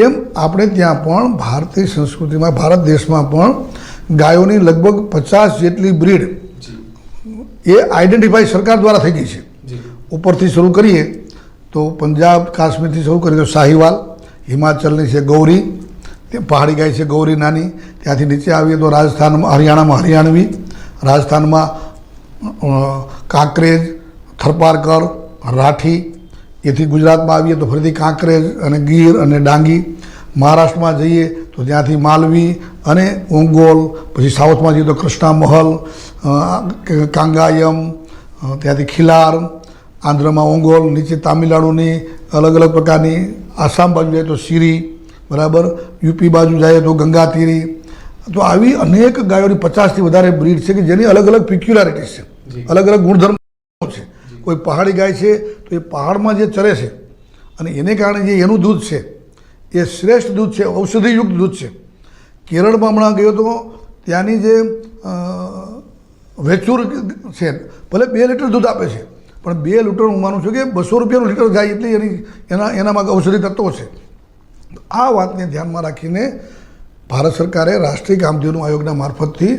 એમ આપણે ત્યાં પણ ભારતીય સંસ્કૃતિમાં, ભારત દેશમાં પણ ગાયોની લગભગ 50 જેટલી બ્રીડ એ આઈડેન્ટિફાઈ સરકાર દ્વારા થઈ ગઈ છે. ઉપરથી શરૂ કરીએ તો પંજાબ કાશ્મીરથી શરૂ કરીએ તો સાહીવાલ, હિમાચલની છે ગૌરી, તે પહાડી ગાય છે ગૌરી નાની. ત્યાંથી નીચે આવીએ તો રાજસ્થાનમાં, હરિયાણામાં હરિયાણવી, રાજસ્થાનમાં કાંકરેજ, થરપારકર, રાઠી. એથી ગુજરાતમાં આવીએ તો ફરીથી કાંકરેજ અને ગીર અને ડાંગી. મહારાષ્ટ્રમાં જઈએ તો ત્યાંથી માલવી અને ઓંગોલ. પછી સાઉથમાં જઈએ તો કૃષ્ણા મહલ, કાંગાયમ, ત્યાંથી ખિલાર. આંધ્રમાં ઓંગોલ, નીચે તામિલનાડુની અલગ અલગ પ્રકારની. આસામ બાજુ જઈએ તો શીરી, બરાબર. યુપી બાજુ જઈએ તો ગંગાતીરી. તો આવી અનેક ગાયોની 50થી વધારે બ્રીડ છે કે જેની અલગ અલગ પિક્યુલારિટીઝ છે, અલગ અલગ ગુણધર્મો છે. કોઈ પહાડી ગાય છે તો એ પહાડમાં જે ચરે છે અને એને કારણે જે એનું દૂધ છે એ શ્રેષ્ઠ દૂધ છે, ઔષધિયુક્ત દૂધ છે. કેરળમાં હમણાં ગયો તો ત્યાંની જે વેચુર છે, ભલે 2 લીટર દૂધ આપે છે પણ 2 લીટર હું માનું છું કે 200 રૂપિયાનું લીટર જાય એટલી એનામાં ઔષધિ તત્વો છે. આ વાતને ધ્યાનમાં રાખીને ભારત સરકારે રાષ્ટ્રીય કામધેનુ આયોગના મારફતથી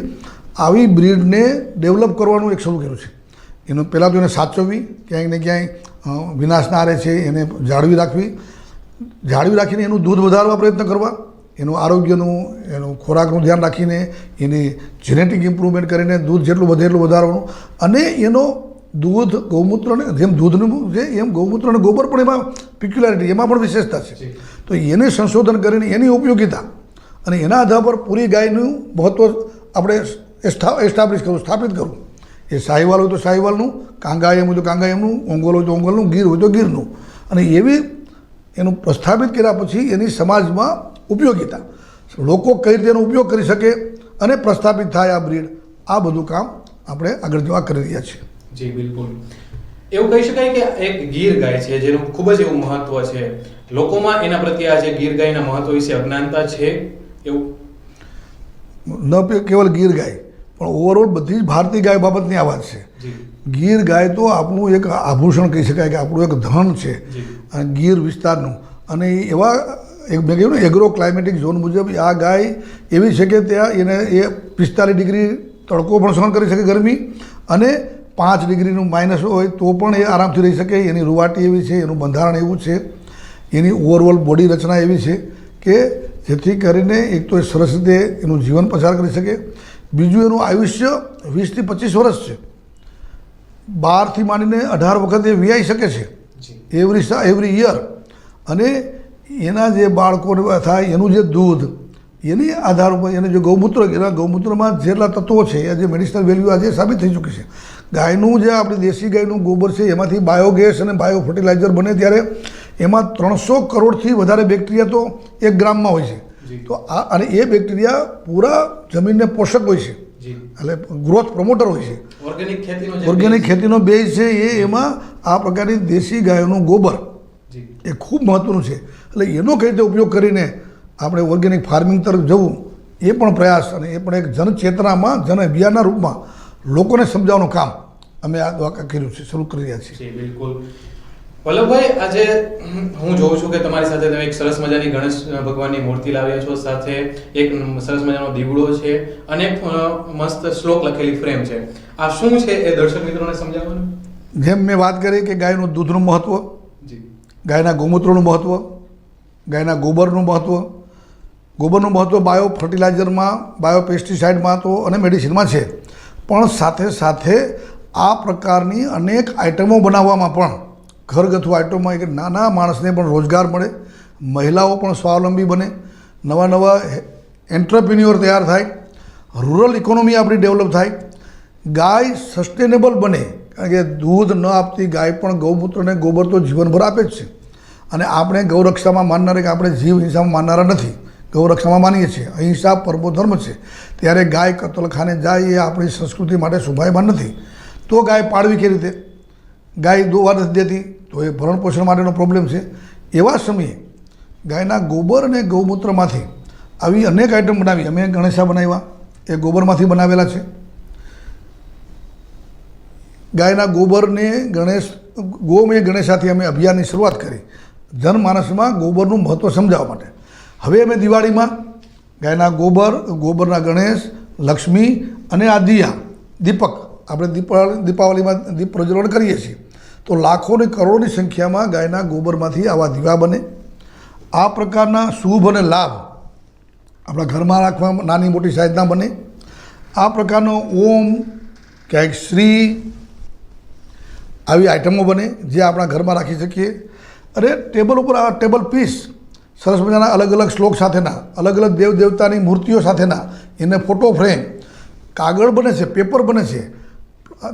આવી બ્રીડને ડેવલપ કરવાનું એક શરૂ કર્યું છે. એનું પહેલાં તો એને સાચવવી, ક્યાંય ને ક્યાંય વિનાશ ના રહે છે એને જાળવી રાખીને એનું દૂધ વધારવા પ્રયત્ન કરવા, એનું આરોગ્યનું, એનું ખોરાકનું ધ્યાન રાખીને એની જેનેટિક ઇમ્પ્રુવમેન્ટ કરીને દૂધ જેટલું વધે એટલું વધારવાનું. અને એનો દૂધ, ગૌમૂત્રને જેમ દૂધનું છે એમ ગૌમૂત્ર અને ગોબર પણ એમાં પિક્યુલારિટી, એમાં પણ વિશેષતા છે. તો એને સંશોધન કરીને એની ઉપયોગિતા અને એના આધાર પર પૂરી ગાયનું મહત્ત્વ આપણે એસ્ટાબ્લિશ કરવું, સ્થાપિત કરવું. એ સાહીવાલ હોય તો સાહીવાલનું, કાંગાયમ હોય તો કાંગાયમનું, ઓંગોલ હોય તો ઓંગોલનું, ગીર હોય તો ગીરનું. અને એવી એનું પ્રસ્થાપિત કર્યા પછી એની સમાજમાં ઉપયોગિતા, લોકો કઈ રીતે એનો ઉપયોગ કરી શકે અને પ્રસ્થાપિત થાય આ બ્રીડ, આ બધું કામ આપણે આગળ જવા કરી રહ્યા છીએ. જી બિલકુલ. એવું કહી શકાય કે એક ગીર ગાય છે જેનું ખૂબ જ એવું મહત્વ છે, લોકોમાં એના પ્રત્યે આજે ગીર ગાયના મહત્વ વિશે અજ્ઞાનતા છે એવું? ન કેવલ ગીર ગાય પણ ઓવરઓલ બધી જ ભારતીય ગાય બાબતની આ વાત છે. ગીર ગાય તો આપણું એક આભૂષણ કહી શકાય કે આપણું એક ધન છે. અને ગીર વિસ્તારનું અને એવા મેં કહ્યું ને એગ્રો ક્લાઇમેટિક ઝોન મુજબ આ ગાય એવી છે કે ત્યાં એને એ 45 ડિગ્રી તડકો પણ સહન કરી શકે ગરમી, અને 5 ડિગ્રીનું માઇનસ હોય તો પણ એ આરામથી રહી શકે. એની રૂવાટી એવી છે, એનું બંધારણ એવું છે, એની ઓવરઓલ બોડી રચના એવી છે કે જેથી કરીને એક તો એ સરસ રીતે એનું જીવન પસાર કરી શકે. બીજું એનું આયુષ્ય 20 થી 25 વર્ષ છે. 12 થી માંડીને 18 વખત એ વિયાઈ શકે છે એવરી યર. અને એના જે બાળકો થાય એનું જે દૂધ એની આધાર ઉપર એને જે ગૌમૂત્ર, એના ગૌમૂત્રમાં જેટલા તત્વો છે એ જે મેડિસિનલ વેલ્યુ આજે સાબિત થઈ ચૂકી છે. ગાયનું જે આપણી દેશી ગાયનું ગોબર છે એમાંથી બાયોગેસ અને બાયો ફર્ટિલાઇઝર બને ત્યારે એમાં 300 કરોડથી વધારે બેક્ટેરિયા તો 1 ગ્રામમાં હોય છે. તો આ અને એ બેક્ટેરિયા પૂરા જમીનને પોષક હોય છે, એટલે ગ્રોથ પ્રમોટર હોય છે. ઓર્ગેનિક ખેતીનો બેઝ છે એ એમાં આ પ્રકારની દેશી ગાયોનું ગોબર એ ખૂબ મહત્ત્વનું છે. એટલે એનો કઈ રીતે ઉપયોગ કરીને આપણે ઓર્ગેનિક ફાર્મિંગ તરફ જવું એ પણ પ્રયાસ, અને એ પણ એક જનચેતનામાં જન અભિયાનના રૂપમાં લોકોને સમજાવવાનું કામ અમે આ દ્વારા કર્યું છે, શરૂ કરી રહ્યા છીએ. બિલકુલ વલ્લભભાઈ, આજે હું જોઉં છું કે તમારી સાથે તમે એક સરસ મજાની ગણેશ ભગવાનની મૂર્તિ લાવ્યા છો, સાથે એક સરસ મજાનો દીવડો છે અને મસ્ત શ્લોક લખેલી ફ્રેમ છે. આ શું છે એ દર્શક મિત્રોને સમજાવવાનું. જેમ મેં વાત કરી કે ગાયનું દૂધનું મહત્ત્વ, ગાયના ગૌમૂત્રનું મહત્ત્વ, ગાયના ગોબરનું મહત્ત્વ. ગોબરનું મહત્ત્વ બાયો ફર્ટિલાઇઝરમાં, બાયો પેસ્ટિસાઇડમાં તો અને મેડિસિનમાં છે, પણ સાથે સાથે આ પ્રકારની અનેક આઇટમો બનાવવામાં પણ, ઘરગથ્થુ આઇટમમાં એક નાના માણસને પણ રોજગાર મળે, મહિલાઓ પણ સ્વાવલંબી બને, નવા નવા એન્ટરપ્રિન્યોર તૈયાર થાય, રૂરલ ઇકોનોમી આપણી ડેવલપ થાય, ગાય સસ્ટેનેબલ બને. કારણ કે દૂધ ન આપતી ગાય પણ ગૌમૂત્ર અને ગોબર તો જીવનભર આપે જ છે. અને આપણે ગૌરક્ષામાં માનનારા, કે આપણે જીવ હિંસામાં માનનારા નથી, ગૌરક્ષામાં માનીએ છીએ. અહિંસા પરમો ધર્મ છે. ત્યારે ગાય કતલખાને જાય એ આપણી સંસ્કૃતિ માટે શોભાયમાન નથી. તો ગાય પાળવી કેવી રીતે? ગાય દોવા નથી દેતી તો એ ભરણ પોષણ માટેનો પ્રોબ્લેમ છે. એવા સમયે ગાયના ગોબર અને ગૌમૂત્રમાંથી આવી અનેક આઈટમ બનાવી. અમે ગણેશા બનાવ્યા, એ ગોબરમાંથી બનાવેલા છે. ગાયના ગોબરને ગોમય ગણેશાથી અમે અભિયાનની શરૂઆત કરી, જનમાનસમાં ગોબરનું મહત્ત્વ સમજાવવા માટે. હવે અમે દિવાળીમાં ગાયના ગોબર, ગોબરના ગણેશ, લક્ષ્મી અને આ દીપક આપણે દીપાવલીમાં દીપ પ્રજ્વલન કરીએ છીએ. તો લાખોની કરોડોની સંખ્યામાં ગાયના ગોબરમાંથી આવા દીવા બને. આ પ્રકારના શુભ અને લાભ આપણા ઘરમાં રાખવા નાની મોટી સાઇઝના બને. આ પ્રકારનો ઓમ, ક્યાંક શ્રી, આવી આઇટમો બને જે આપણા ઘરમાં રાખી શકીએ. અને ટેબલ ઉપર આ ટેબલ પીસ સરસ મજાના અલગ અલગ શ્લોક સાથેના, અલગ અલગ દેવ દેવતાની મૂર્તિઓ સાથેના, એને ફોટો ફ્રેમ, કાગળ બને છે, પેપર બને છે.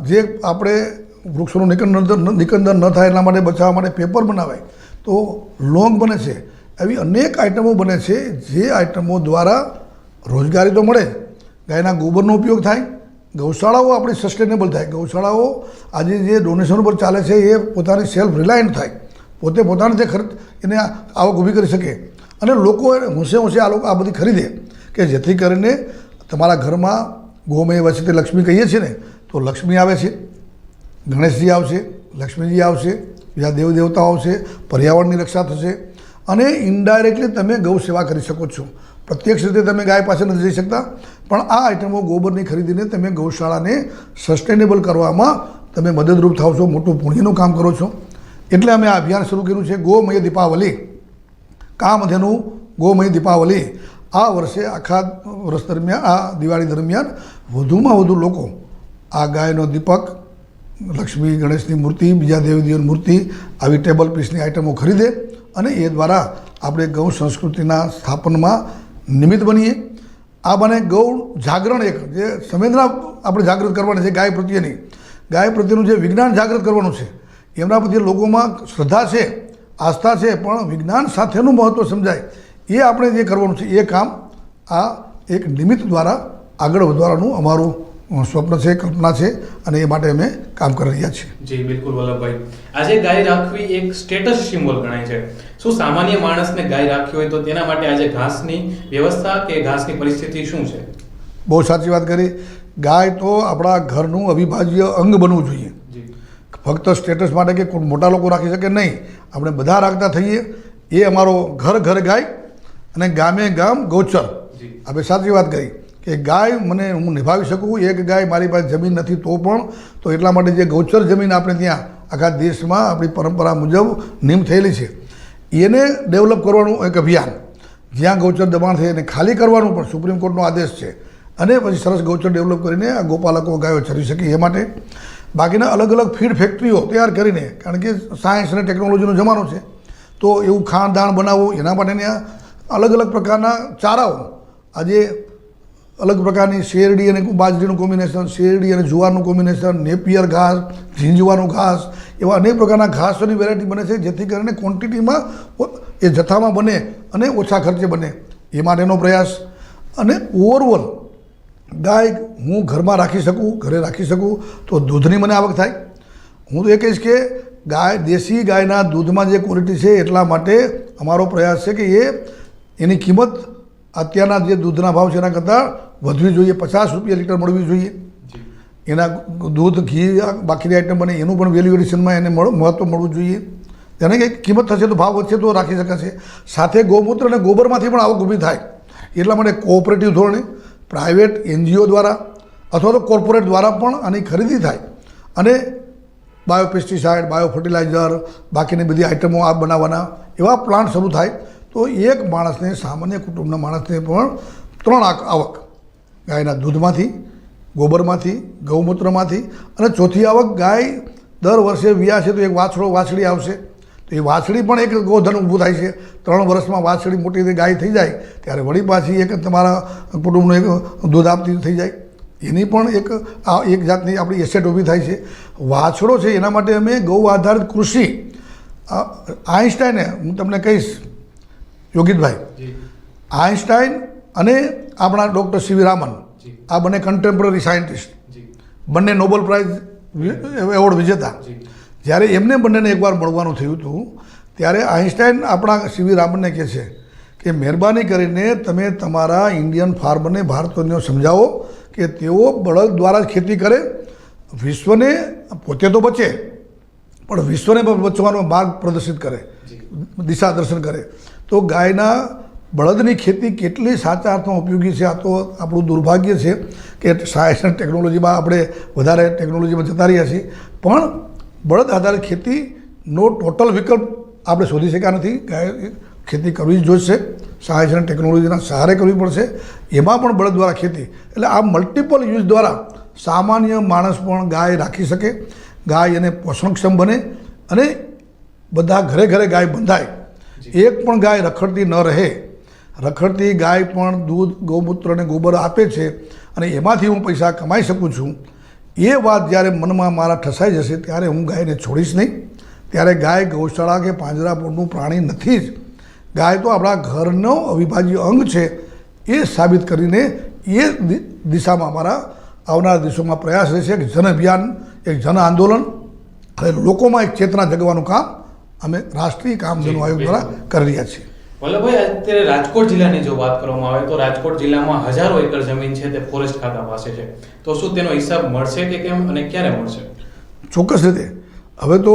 જે આપણે વૃક્ષોનું નિકંદન ન થાય એના માટે બચાવવા માટે પેપર બનાવાય, તો લોંગ બને છે. આવી અનેક આઇટમો બને છે જે આઇટમો દ્વારા રોજગારી તો મળે, ગાયના ગોબરનો ઉપયોગ થાય, ગૌશાળાઓ આપણી સસ્ટેનેબલ થાય. ગૌશાળાઓ આજે જે ડોનેશન પર ચાલે છે એ પોતાની સેલ્ફ રિલાયન્ટ થાય, પોતે પોતાને જે ખર્ચ એને આવક ઊભી કરી શકે, અને લોકો હોંશે હોંશે આ લોકો આ બધી ખરીદે, કે જેથી કરીને તમારા ઘરમાં ગોમય વચ્ચે તે લક્ષ્મી કહીએ છીએ ને, તો લક્ષ્મી આવે છે, ગણેશજી આવશે, લક્ષ્મીજી આવશે, બીજા દેવ દેવતાઓ આવશે, પર્યાવરણની રક્ષા થશે. અને ઇનડાયરેક્ટલી તમે ગૌ સેવા કરી શકો છો. પ્રત્યક્ષ રીતે તમે ગાય પાસે નથી જઈ શકતા, પણ આ આઇટમો ગોબરની ખરીદીને તમે ગૌશાળાને સસ્ટેનેબલ કરવામાં તમે મદદરૂપ થાવ છો, મોટું પુણ્યનું કામ કરો છો. એટલે અમે આ અભિયાન શરૂ કર્યું છે, ગોમય દીપાવલી, કામધેનુ ગોમય દીપાવલી. આ વર્ષે આખા વર્ષ દરમિયાન, આ દિવાળી દરમિયાન વધુમાં વધુ લોકો આ ગાયનો દીપક, લક્ષ્મી ગણેશની મૂર્તિ, બીજા દેવીદેવની મૂર્તિ, આવી ટેબલ પીસની આઇટમો ખરીદે, અને એ દ્વારા આપણે ગૌ સંસ્કૃતિના સ્થાપનમાં નિમિત્ત બનીએ. આ બને ગૌ જાગરણ, એક જે સંવેદના આપણે જાગૃત કરવાની છે ગાય પ્રત્યેની, ગાય પ્રત્યેનું જે વિજ્ઞાન જાગૃત કરવાનું છે, એમના પ્રત્યે લોકોમાં શ્રદ્ધા છે, આસ્થા છે, પણ વિજ્ઞાન સાથેનું મહત્ત્વ સમજાય એ આપણે જે કરવાનું છે એ કામ આ એક નિમિત્ત દ્વારા આગળ વધવાનું અમારું સ્વપ્ન છે, કલ્પના છે, અને એ માટે અમે કામ કરી રહ્યા છીએ. જી બિલકુલ વલ્લભભાઈ, આજે ગાય રાખવી એક સ્ટેટસ સિમ્બોલ ગણાય છે. શું સામાન્ય માણસને ગાય રાખવી હોય તો તેના માટે આજે ઘાસની વ્યવસ્થા કે ઘાસની પરિસ્થિતિ શું છે? બહુ સાચી વાત કરી. ગાય તો આપણા ઘરનું અવિભાજ્ય અંગ બનવું જોઈએ. ફક્ત સ્ટેટસ માટે કે મોટા લોકો રાખી શકે નહીં, આપણે બધા રાખતા થઈએ. એ અમારો ઘર ઘર ગાય અને ગામે ગામ ગૌચર. આપણે સાચી વાત કરી કે ગાય મને હું નિભાવી શકું, એક ગાય મારી પાસે જમીન નથી તો પણ, તો એટલા માટે જે ગૌચર જમીન આપણે ત્યાં આખા દેશમાં આપણી પરંપરા મુજબ નિયમ થયેલી છે એને ડેવલપ કરવાનું એક અભિયાન, જ્યાં ગૌચર દબાણ થાય એને ખાલી કરવાનું પણ સુપ્રીમ કોર્ટનો આદેશ છે, અને પછી સરસ ગૌચર ડેવલપ કરીને આ ગોપાલકો ગાયો ચરી શકે એ માટે બાકીના અલગ અલગ ફીડ ફેક્ટરીઓ તૈયાર કરીને, કારણ કે સાયન્સ અને ટેકનોલોજીનો જમાનો છે, તો એવું ખાણદાણ બનાવવું એના માટેની અલગ અલગ પ્રકારના ચારાઓ, આજે અલગ પ્રકારની શેરડી અને બાજરીનું કોમ્બિનેશન, શેરડી અને જુવારનું કોમ્બિનેશન, નેપિયર ઘાસ, ઝીંઝવાનું ઘાસ, એવા અનેક પ્રકારના ઘાસોની વેરાયટી બને છે, જેથી કરીને ક્વોન્ટિટીમાં એ જથ્થામાં બને અને ઓછા ખર્ચે બને એ માટેનો પ્રયાસ. અને ઓવરઓલ ગાય હું ઘરમાં રાખી શકું, ઘરે રાખી શકું તો દૂધની મને આવક થાય. હું તો એ કહીશ કે ગાય, દેશી ગાયના દૂધમાં જે ક્વોલિટી છે એટલા માટે અમારો પ્રયાસ છે કે એની કિંમત અત્યારના જે દૂધના ભાવ છે એના કરતાં વધવી જોઈએ, 50 રૂપિયા લીટર મળવી જોઈએ. એના દૂધ, ઘી, બાકીની આઈટમ બને એનું પણ વેલ્યુ એડિશનમાં એને મહત્ત્વ મળવું જોઈએ. તેને કે કિંમત થશે તો ભાવ વધશે તો રાખી શકાશે. સાથે ગૌમૂત્ર અને ગોબરમાંથી પણ આવક ઊભી થાય. એટલા માટે કોઓપરેટિવ ધોરણે પ્રાઇવેટ NGO દ્વારા અથવા તો કોર્પોરેટ દ્વારા પણ આની ખરીદી થાય અને બાયોપેસ્ટિસાઇડ, બાયો ફર્ટિલાઇઝર, બાકીની બધી આઇટમો આ બનાવવાના એવા પ્લાન્ટ શરૂ થાય તો એક માણસને, સામાન્ય કુટુંબના માણસને પણ 3 આવક, ગાયના દૂધમાંથી, ગોબરમાંથી, ગૌમૂત્રમાંથી, અને ચોથી આવક ગાય દર વર્ષે વ્યા છે તો એક વાછડી આવશે તો એ વાછડી પણ એક ગોધન ઊભું થાય છે. 3 વર્ષમાં વાછડી મોટી ગાય થઈ જાય ત્યારે વળી પાછી એક તમારા કુટુંબનું એક દૂધ આપતી થઈ જાય, એની પણ એક જાતની આપણી એસેટ ઊભી થાય છે. વાછડો છે એના માટે અમે ગૌ આધારિત કૃષિ, આઈન્સ્ટાઈને હું તમને કહીશ, યોગિતભાઈ, આઈન્સ્ટાઈન અને આપણા ડૉક્ટર CV રામન, આ બંને કન્ટેમ્પરરી સાયન્ટિસ્ટ, બંને નોબેલ પ્રાઇઝ એવોર્ડ વિજેતા. જ્યારે એમને બંનેને એકવાર મળવાનું થયું હતું ત્યારે આઈન્સ્ટાઈન આપણા CV રામનને કહે છે કે મહેરબાની કરીને તમે તમારા ઇન્ડિયન ફાર્મરને, ભારતીયોને સમજાવો કે તેઓ બળદ દ્વારા જ ખેતી કરે, વિશ્વને પોતે તો બચે પણ વિશ્વને પણ બચવાનો માર્ગ પ્રદર્શિત કરે, દિશા દર્શન કરે. તો ગાયના બળદની ખેતી કેટલી સાચા અર્થમાં ઉપયોગી છે. આ તો આપણું દુર્ભાગ્ય છે કે સાયન્સ અને ટેકનોલોજીમાં આપણે વધારે ટેકનોલોજીમાં જતા રહ્યા છીએ, પણ બળદ આધારિત ખેતીનો ટોટલ વિકલ્પ આપણે શોધી શક્યા નથી. ગાય ખેતી કરવી જ જોઈશે, સાયન્સ અને ટેકનોલોજીના સહારે કરવી પડશે, એમાં પણ બળદ દ્વારા ખેતી. એટલે આ મલ્ટિપલ યુઝ દ્વારા સામાન્ય માણસ પણ ગાય રાખી શકે, ગાય એને પોષણક્ષમ બને અને બધા ઘરે ઘરે ગાય બંધાય. એક પણ ગાય રખડતી ન રહે. રખડતી ગાય પણ દૂધ, ગૌમૂત્ર અને ગોબર આપે છે અને એમાંથી હું પૈસા કમાઈ શકું છું. એ વાત જ્યારે મનમાં મારા ઠસાઈ જશે ત્યારે હું ગાયને છોડીશ નહીં. ત્યારે ગાય ગૌશાળા કે પાંજરાપોળનું પ્રાણી નથી જ. ગાય તો આપણા ઘરનો અવિભાજ્ય અંગ છે. એ સાબિત કરીને એ દિશામાં અમારા આવનારા દિવસોમાં પ્રયાસ રહેશે. એક જન અભિયાન, એક જન આંદોલન અને લોકોમાં એક ચેતના જગવાનું કામ અમે રાષ્ટ્રીય કામધેનુ આયોગ દ્વારા કરી રહ્યા છીએ. વલ્લભભાઈ, અત્યારે રાજકોટ જિલ્લાની જો વાત કરવામાં આવે તો રાજકોટ જિલ્લામાં હજારો એકર જમીન છે તે ફોરેસ્ટ ખાતા પાસે છે, તો શું તેનો હિસાબ મળશે કે કેમ અને ક્યારે મળશે? ચોક્કસ રીતે હવે તો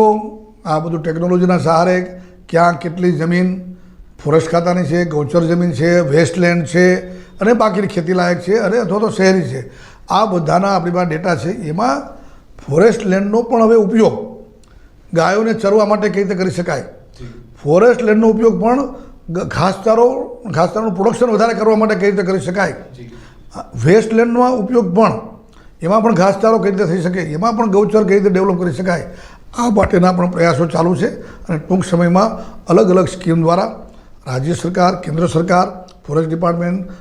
આ બધું ટેકનોલોજીના સહારે ક્યાં કેટલી જમીન ફોરેસ્ટ ખાતાની છે, ગૌચર જમીન છે, વેસ્ટલેન્ડ છે અને બાકીની ખેતીલાયક છે અને અથવા તો શહેરી છે, આ બધાના આપણી પાસે ડેટા છે. એમાં ફોરેસ્ટ લેન્ડનો પણ હવે ઉપયોગ ગાયોને ચરવા માટે કઈ રીતે કરી શકાય, ફોરેસ્ટ લેન્ડનો ઉપયોગ પણ ઘાસચારોનું પ્રોડક્શન વધારે કરવા માટે કઈ રીતે કરી શકાય, વેસ્ટલેન્ડનો ઉપયોગ પણ, એમાં પણ ઘાસચારો કઈ રીતે થઈ શકે, એમાં પણ ગૌચર કઈ રીતે ડેવલપ કરી શકાય, આ માટેના પણ પ્રયાસો ચાલુ છે. અને ટૂંક સમયમાં અલગ અલગ સ્કીમ દ્વારા રાજ્ય સરકાર, કેન્દ્ર સરકાર, forest department,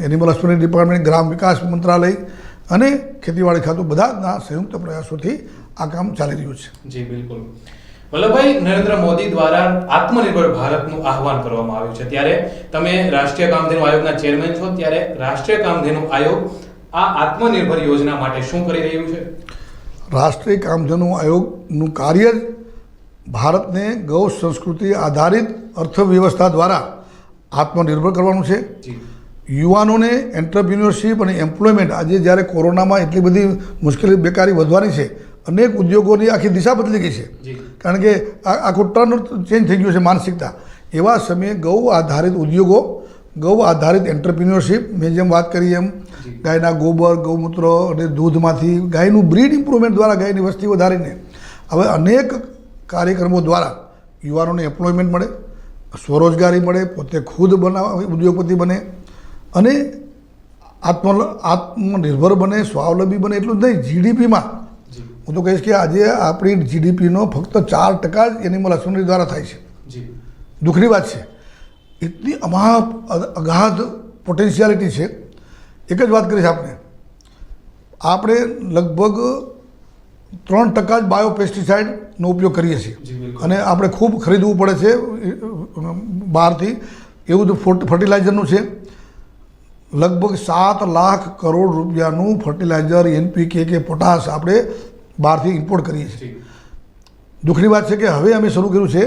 animal husbandry department, ગ્રામ વિકાસ મંત્રાલય અને ખેતીવાડી ખાતું બધાના સંયુક્ત પ્રયાસોથી આ કામ ચાલી રહ્યું છે. જી બિલકુલ. વલ્લભભાઈ, નરેન્દ્ર મોદી દ્વારા આત્મનિર્ભર ભારતનું આહવાન કરવામાં આવ્યું છે, ત્યારે તમે રાષ્ટ્રીય કામધેનુ આયોગના ચેરમેન છો, ત્યારે રાષ્ટ્રીય કામધેનુ આયોગ આ આત્મનિર્ભર યોજના માટે શું કરી રહ્યું છે? રાષ્ટ્રીય કામધેનુ આયોગનું કાર્ય જ ભારતને ગૌ સંસ્કૃતિ આધારિત અર્થવ્યવસ્થા દ્વારા આત્મનિર્ભર કરવાનું છે. યુવાનોને એન્ટરપ્રિન્યોરશિપ અને એમ્પ્લોયમેન્ટ, આજે જ્યારે કોરોનામાં એટલી બધી મુશ્કેલી, બેકારી વધવાની છે, અનેક ઉદ્યોગોની આખી દિશા બદલી ગઈ છે, કારણ કે આખું ટર્ન ચેન્જ થઈ ગયું છે માનસિકતા. એવા સમયે ગૌ આધારિત ઉદ્યોગો, ગૌ આધારિત એન્ટરપ્રિન્યોરશિપ, મેં જેમ વાત કરી એમ ગાયના ગોબર, ગૌમૂત્ર અને દૂધમાંથી ગાયનું બ્રીડ ઇમ્પ્રુવમેન્ટ દ્વારા ગાયની વસ્તી વધારીને હવે અનેક કાર્યક્રમો દ્વારા યુવાનોને એમ્પ્લોયમેન્ટ મળે, સ્વરોજગારી મળે, પોતે ખુદ ઉદ્યોગપતિ બને અને આત્મનિર્ભર બને, સ્વાવલંબી બને. એટલું જ નહીં, જીડીપીમાં હું તો કહીશ કે આજે આપણી જીડીપીનો ફક્ત 4% જ એનિમલ હસબન્ડરી દ્વારા થાય છે. દુઃખની વાત છે. એટલી અગાધ પોટેન્શિયાલિટી છે. એક જ વાત કરીશ આપણે લગભગ 3% જ બાયોપેસ્ટિસાઇડનો ઉપયોગ કરીએ છીએ અને આપણે ખૂબ ખરીદવું પડે છે બહારથી. એવું જ ફર્ટિલાઇઝરનું છે. લગભગ 7 લાખ કરોડ રૂપિયાનું ફર્ટિલાઇઝર, NPK કે પોટાશ આપણે બહારથી ઇમ્પોર્ટ કરીએ છીએ. દુઃખની વાત છે કે હવે અમે શરૂ કર્યું છે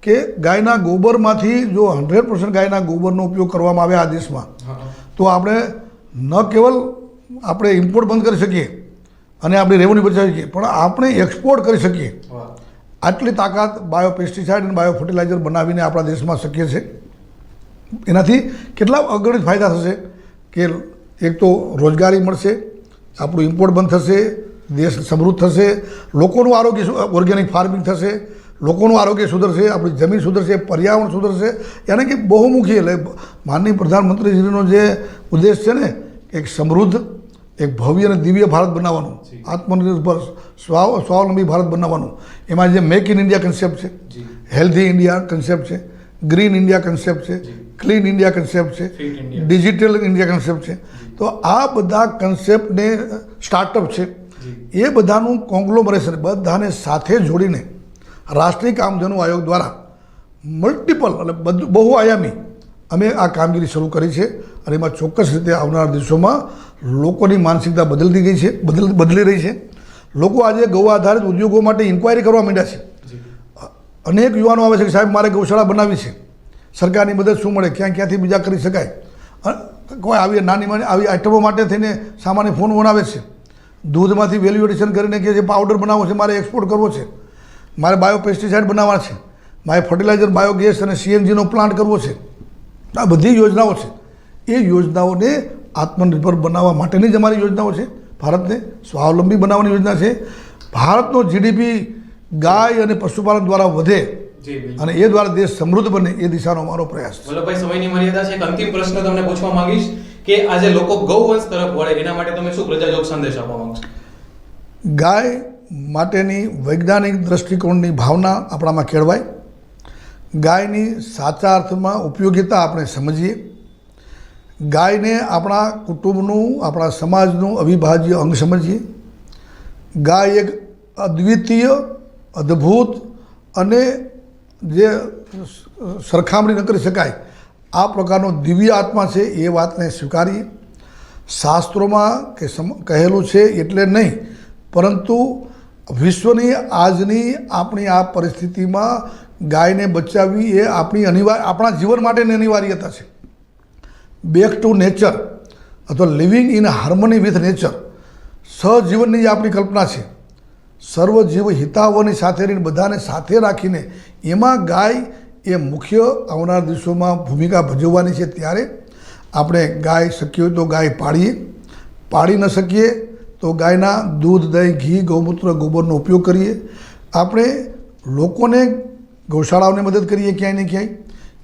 કે ગાયના ગોબરમાંથી જો 100% ગાયના ગોબરનો ઉપયોગ કરવામાં આવે આ દેશમાં, તો આપણે ન કેવલ આપણે ઇમ્પોર્ટ બંધ કરી શકીએ અને આપણે રેવન્યુ બચાવી શકીએ, પણ આપણે એક્સપોર્ટ કરી શકીએ. આટલી તાકાત બાયોપેસ્ટિસાઇડ અને બાયો ફર્ટિલાઇઝર બનાવીને આપણા દેશમાં શક્ય છે. એનાથી કેટલા અગણિત ફાયદા થશે કે એક તો રોજગારી મળશે, આપણું ઇમ્પોર્ટ બંધ થશે, દેશ સમૃદ્ધ થશે, લોકોનું આરોગ્ય, ઓર્ગેનિક ફાર્મિંગ થશે, લોકોનું આરોગ્ય સુધરશે, આપણી જમીન સુધરશે, પર્યાવરણ સુધરશે. યાની કે બહુમુખી, એટલે માનનીય પ્રધાનમંત્રીજીનો જે ઉદ્દેશ છે ને, એક સમૃદ્ધ, એક ભવ્ય અને દિવ્ય ભારત બનાવવાનું, આત્મનિર્ભર સ્વાવલંબી ભારત બનાવવાનું. એમાં જે મેક ઇન ઇન્ડિયા કન્સેપ્ટ છે, હેલ્ધી ઇન્ડિયા કન્સેપ્ટ છે, ગ્રીન ઇન્ડિયા કન્સેપ્ટ છે, ક્લીન ઇન્ડિયા કન્સેપ્ટ છે, ડિજિટલ ઇન્ડિયા કન્સેપ્ટ છે. તો આ બધા કન્સેપ્ટને સ્ટાર્ટઅપ છે, એ બધાનું કોંગ્લોમરેશન, બધાને સાથે જોડીને રાષ્ટ્રીય કામધેનુ આયોગ દ્વારા મલ્ટિપલ એટલે બહુઆયામી અમે આ કામગીરી શરૂ કરી છે અને એમાં ચોક્કસ રીતે આવનારા દિવસોમાં લોકોની માનસિકતા બદલી રહી છે. લોકો આજે ગૌ આધારિત ઉદ્યોગો માટે ઇન્ક્વાયરી કરવા માંડ્યા છે. અનેક યુવાનો આવે છે કે સાહેબ મારે ગૌશાળા બનાવી છે, સરકારની મદદ શું મળે, ક્યાંથી બીજા કરી શકાય. કોઈ આવી નાની આવી આઇટમો માટે થઈને સામાન્ય ફોન બનાવે છે. દૂધમાંથી વેલ્યુ એડિશન કરીને કે જે પાવડર બનાવવો છે, મારે એક્સપોર્ટ કરવો છે, મારે બાયોપેસ્ટિસાઇડ બનાવવા છે, મારે ફર્ટિલાઇઝર, બાયોગેસ અને CNGનો પ્લાન્ટ કરવો છે. આ બધી યોજનાઓ છે. એ યોજનાઓને આત્મનિર્ભર બનાવવા માટેની જ અમારી યોજનાઓ છે. ભારતને સ્વાવલંબી બનાવવાની યોજના છે. ભારતનો જીડીપી ગાય અને પશુપાલન દ્વારા વધે અને એ દ્વારા દેશ સમૃદ્ધ બને, એ દિશાનો અમારો પ્રયાસ છે. વલ્લભભાઈ, સમયની મર્યાદા છે. એક અંતિમ પ્રશ્ન તમને પૂછવા માંગીશ કે આજે લોકો ગૌવંશ તરફ વળે એના માટે તમે શું પ્રજાજોગ સંદેશ આપવા માંગશો? ગાય માટેની વૈજ્ઞાનિક દ્રષ્ટિકોણની ભાવના આપણામાં કેળવાય. ગાયની સાચા અર્થમાં ઉપયોગિતા આપણે સમજીએ. ગાયને આપણા કુટુંબનું, આપણા સમાજનું અવિભાજ્ય અંગ સમજીએ. ગાય એક અદ્વિતીય, અદ્ભુત અને જે સરખામણી ન કરી શકાય આ પ્રકારનો દિવ્ય આત્મા છે, એ વાતને સ્વીકારીએ. શાસ્ત્રોમાં કહેલું છે એટલે નહીં, પરંતુ વિશ્વની આજની આપણી આ પરિસ્થિતિમાં ગાયને બચાવવી એ આપણા જીવન માટેની અનિવાર્યતા છે. બેક ટુ નેચર અથવા living in harmony with nature, સહજીવનની જે આપણી કલ્પના છે, સર્વ જીવ હિતાવોની સાથે રહીને બધાને સાથે રાખીને એમાં ગાય એ મુખ્ય આવનાર દિવસોમાં ભૂમિકા ભજવવાની છે. ત્યારે આપણે ગાય શક્ય હોય તો ગાય પાળી ન શકીએ તો ગાયના દૂધ, દહીં, ઘી, ગૌમૂત્ર, ગોબરનો ઉપયોગ કરીએ. આપણે લોકોને ગૌશાળાઓને મદદ કરીએ, ક્યાંય ને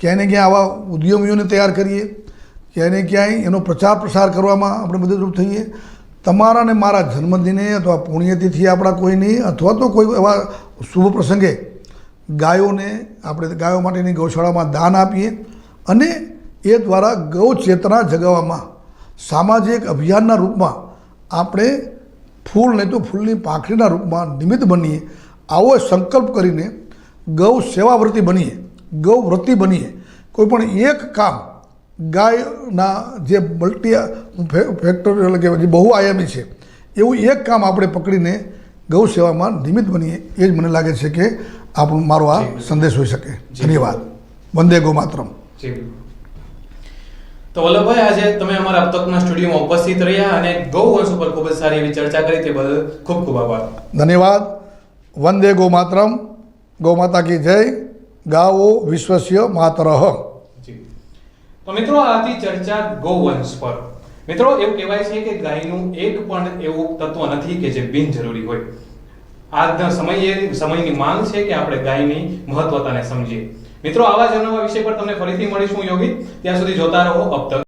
ક્યાંય આવા ઉદ્યમીઓને તૈયાર કરીએ, ક્યાંય ને ક્યાંય એનો પ્રચાર પ્રસાર કરવામાં આપણે મદદરૂપ થઈએ. તમારા ને મારા જન્મદિને અથવા પુણ્યતિથિ આપણા કોઈની અથવા તો કોઈ એવા શુભ પ્રસંગે ગાયોને આપણે ગાયો માટેની ગૌશાળામાં દાન આપીએ અને એ દ્વારા ગૌ ચેતના જગાવવામાં સામાજિક અભિયાનના રૂપમાં આપણે ફૂલ નહીં તો ફૂલની પાંખડીના રૂપમાં નિમિત્ત બનીએ. આવો સંકલ્પ કરીને ગૌ સેવાવ્રતી બનીએ, ગૌવ્રતી બનીએ. કોઈ પણ એક કામ ગાયના જે ફેક્ટર એટલે કે જે બહુઆયામી છે એવું એક કામ આપણે પકડીને ગૌ સેવામાં નિમિત્ત બનીએ. એ જ મને લાગે છે કે મારો આ સંદેશ હોઈ શકે. ધન્યવાદ. વંદે ગૌ માતરમ. તો વલ્લભભાઈ, આજે તમે અમારા અબતકના સ્ટુડિયોમાં ઉપસ્થિત રહ્યા અને ગૌવંશ ઉપર ખૂબ જ સારી એવી ચર્ચા કરી, તે બદલ ખૂબ ખૂબ આભાર. ધન્યવાદ. વંદે ગૌ માતરમ. ગૌ માતા કી જય. ગાવો વિશ્વસ્ય માતરઃ. જી. તો મિત્રો આ હતી ચર્ચા ગૌવંશ પર. મિત્રો એવું કહેવાય છે કે ગાયનું એક પણ એવું તત્વ નથી કે જે બિનજરૂરી હોય. આજના સમયની માંગ છે કે આપણે ગાયની મહત્વતાને સમજીએ. મિત્રો આવા જ નવા વિષય પર તમને ફરીથી મળીશું યોગી. ત્યાં સુધી જોતા રહો અબ તક.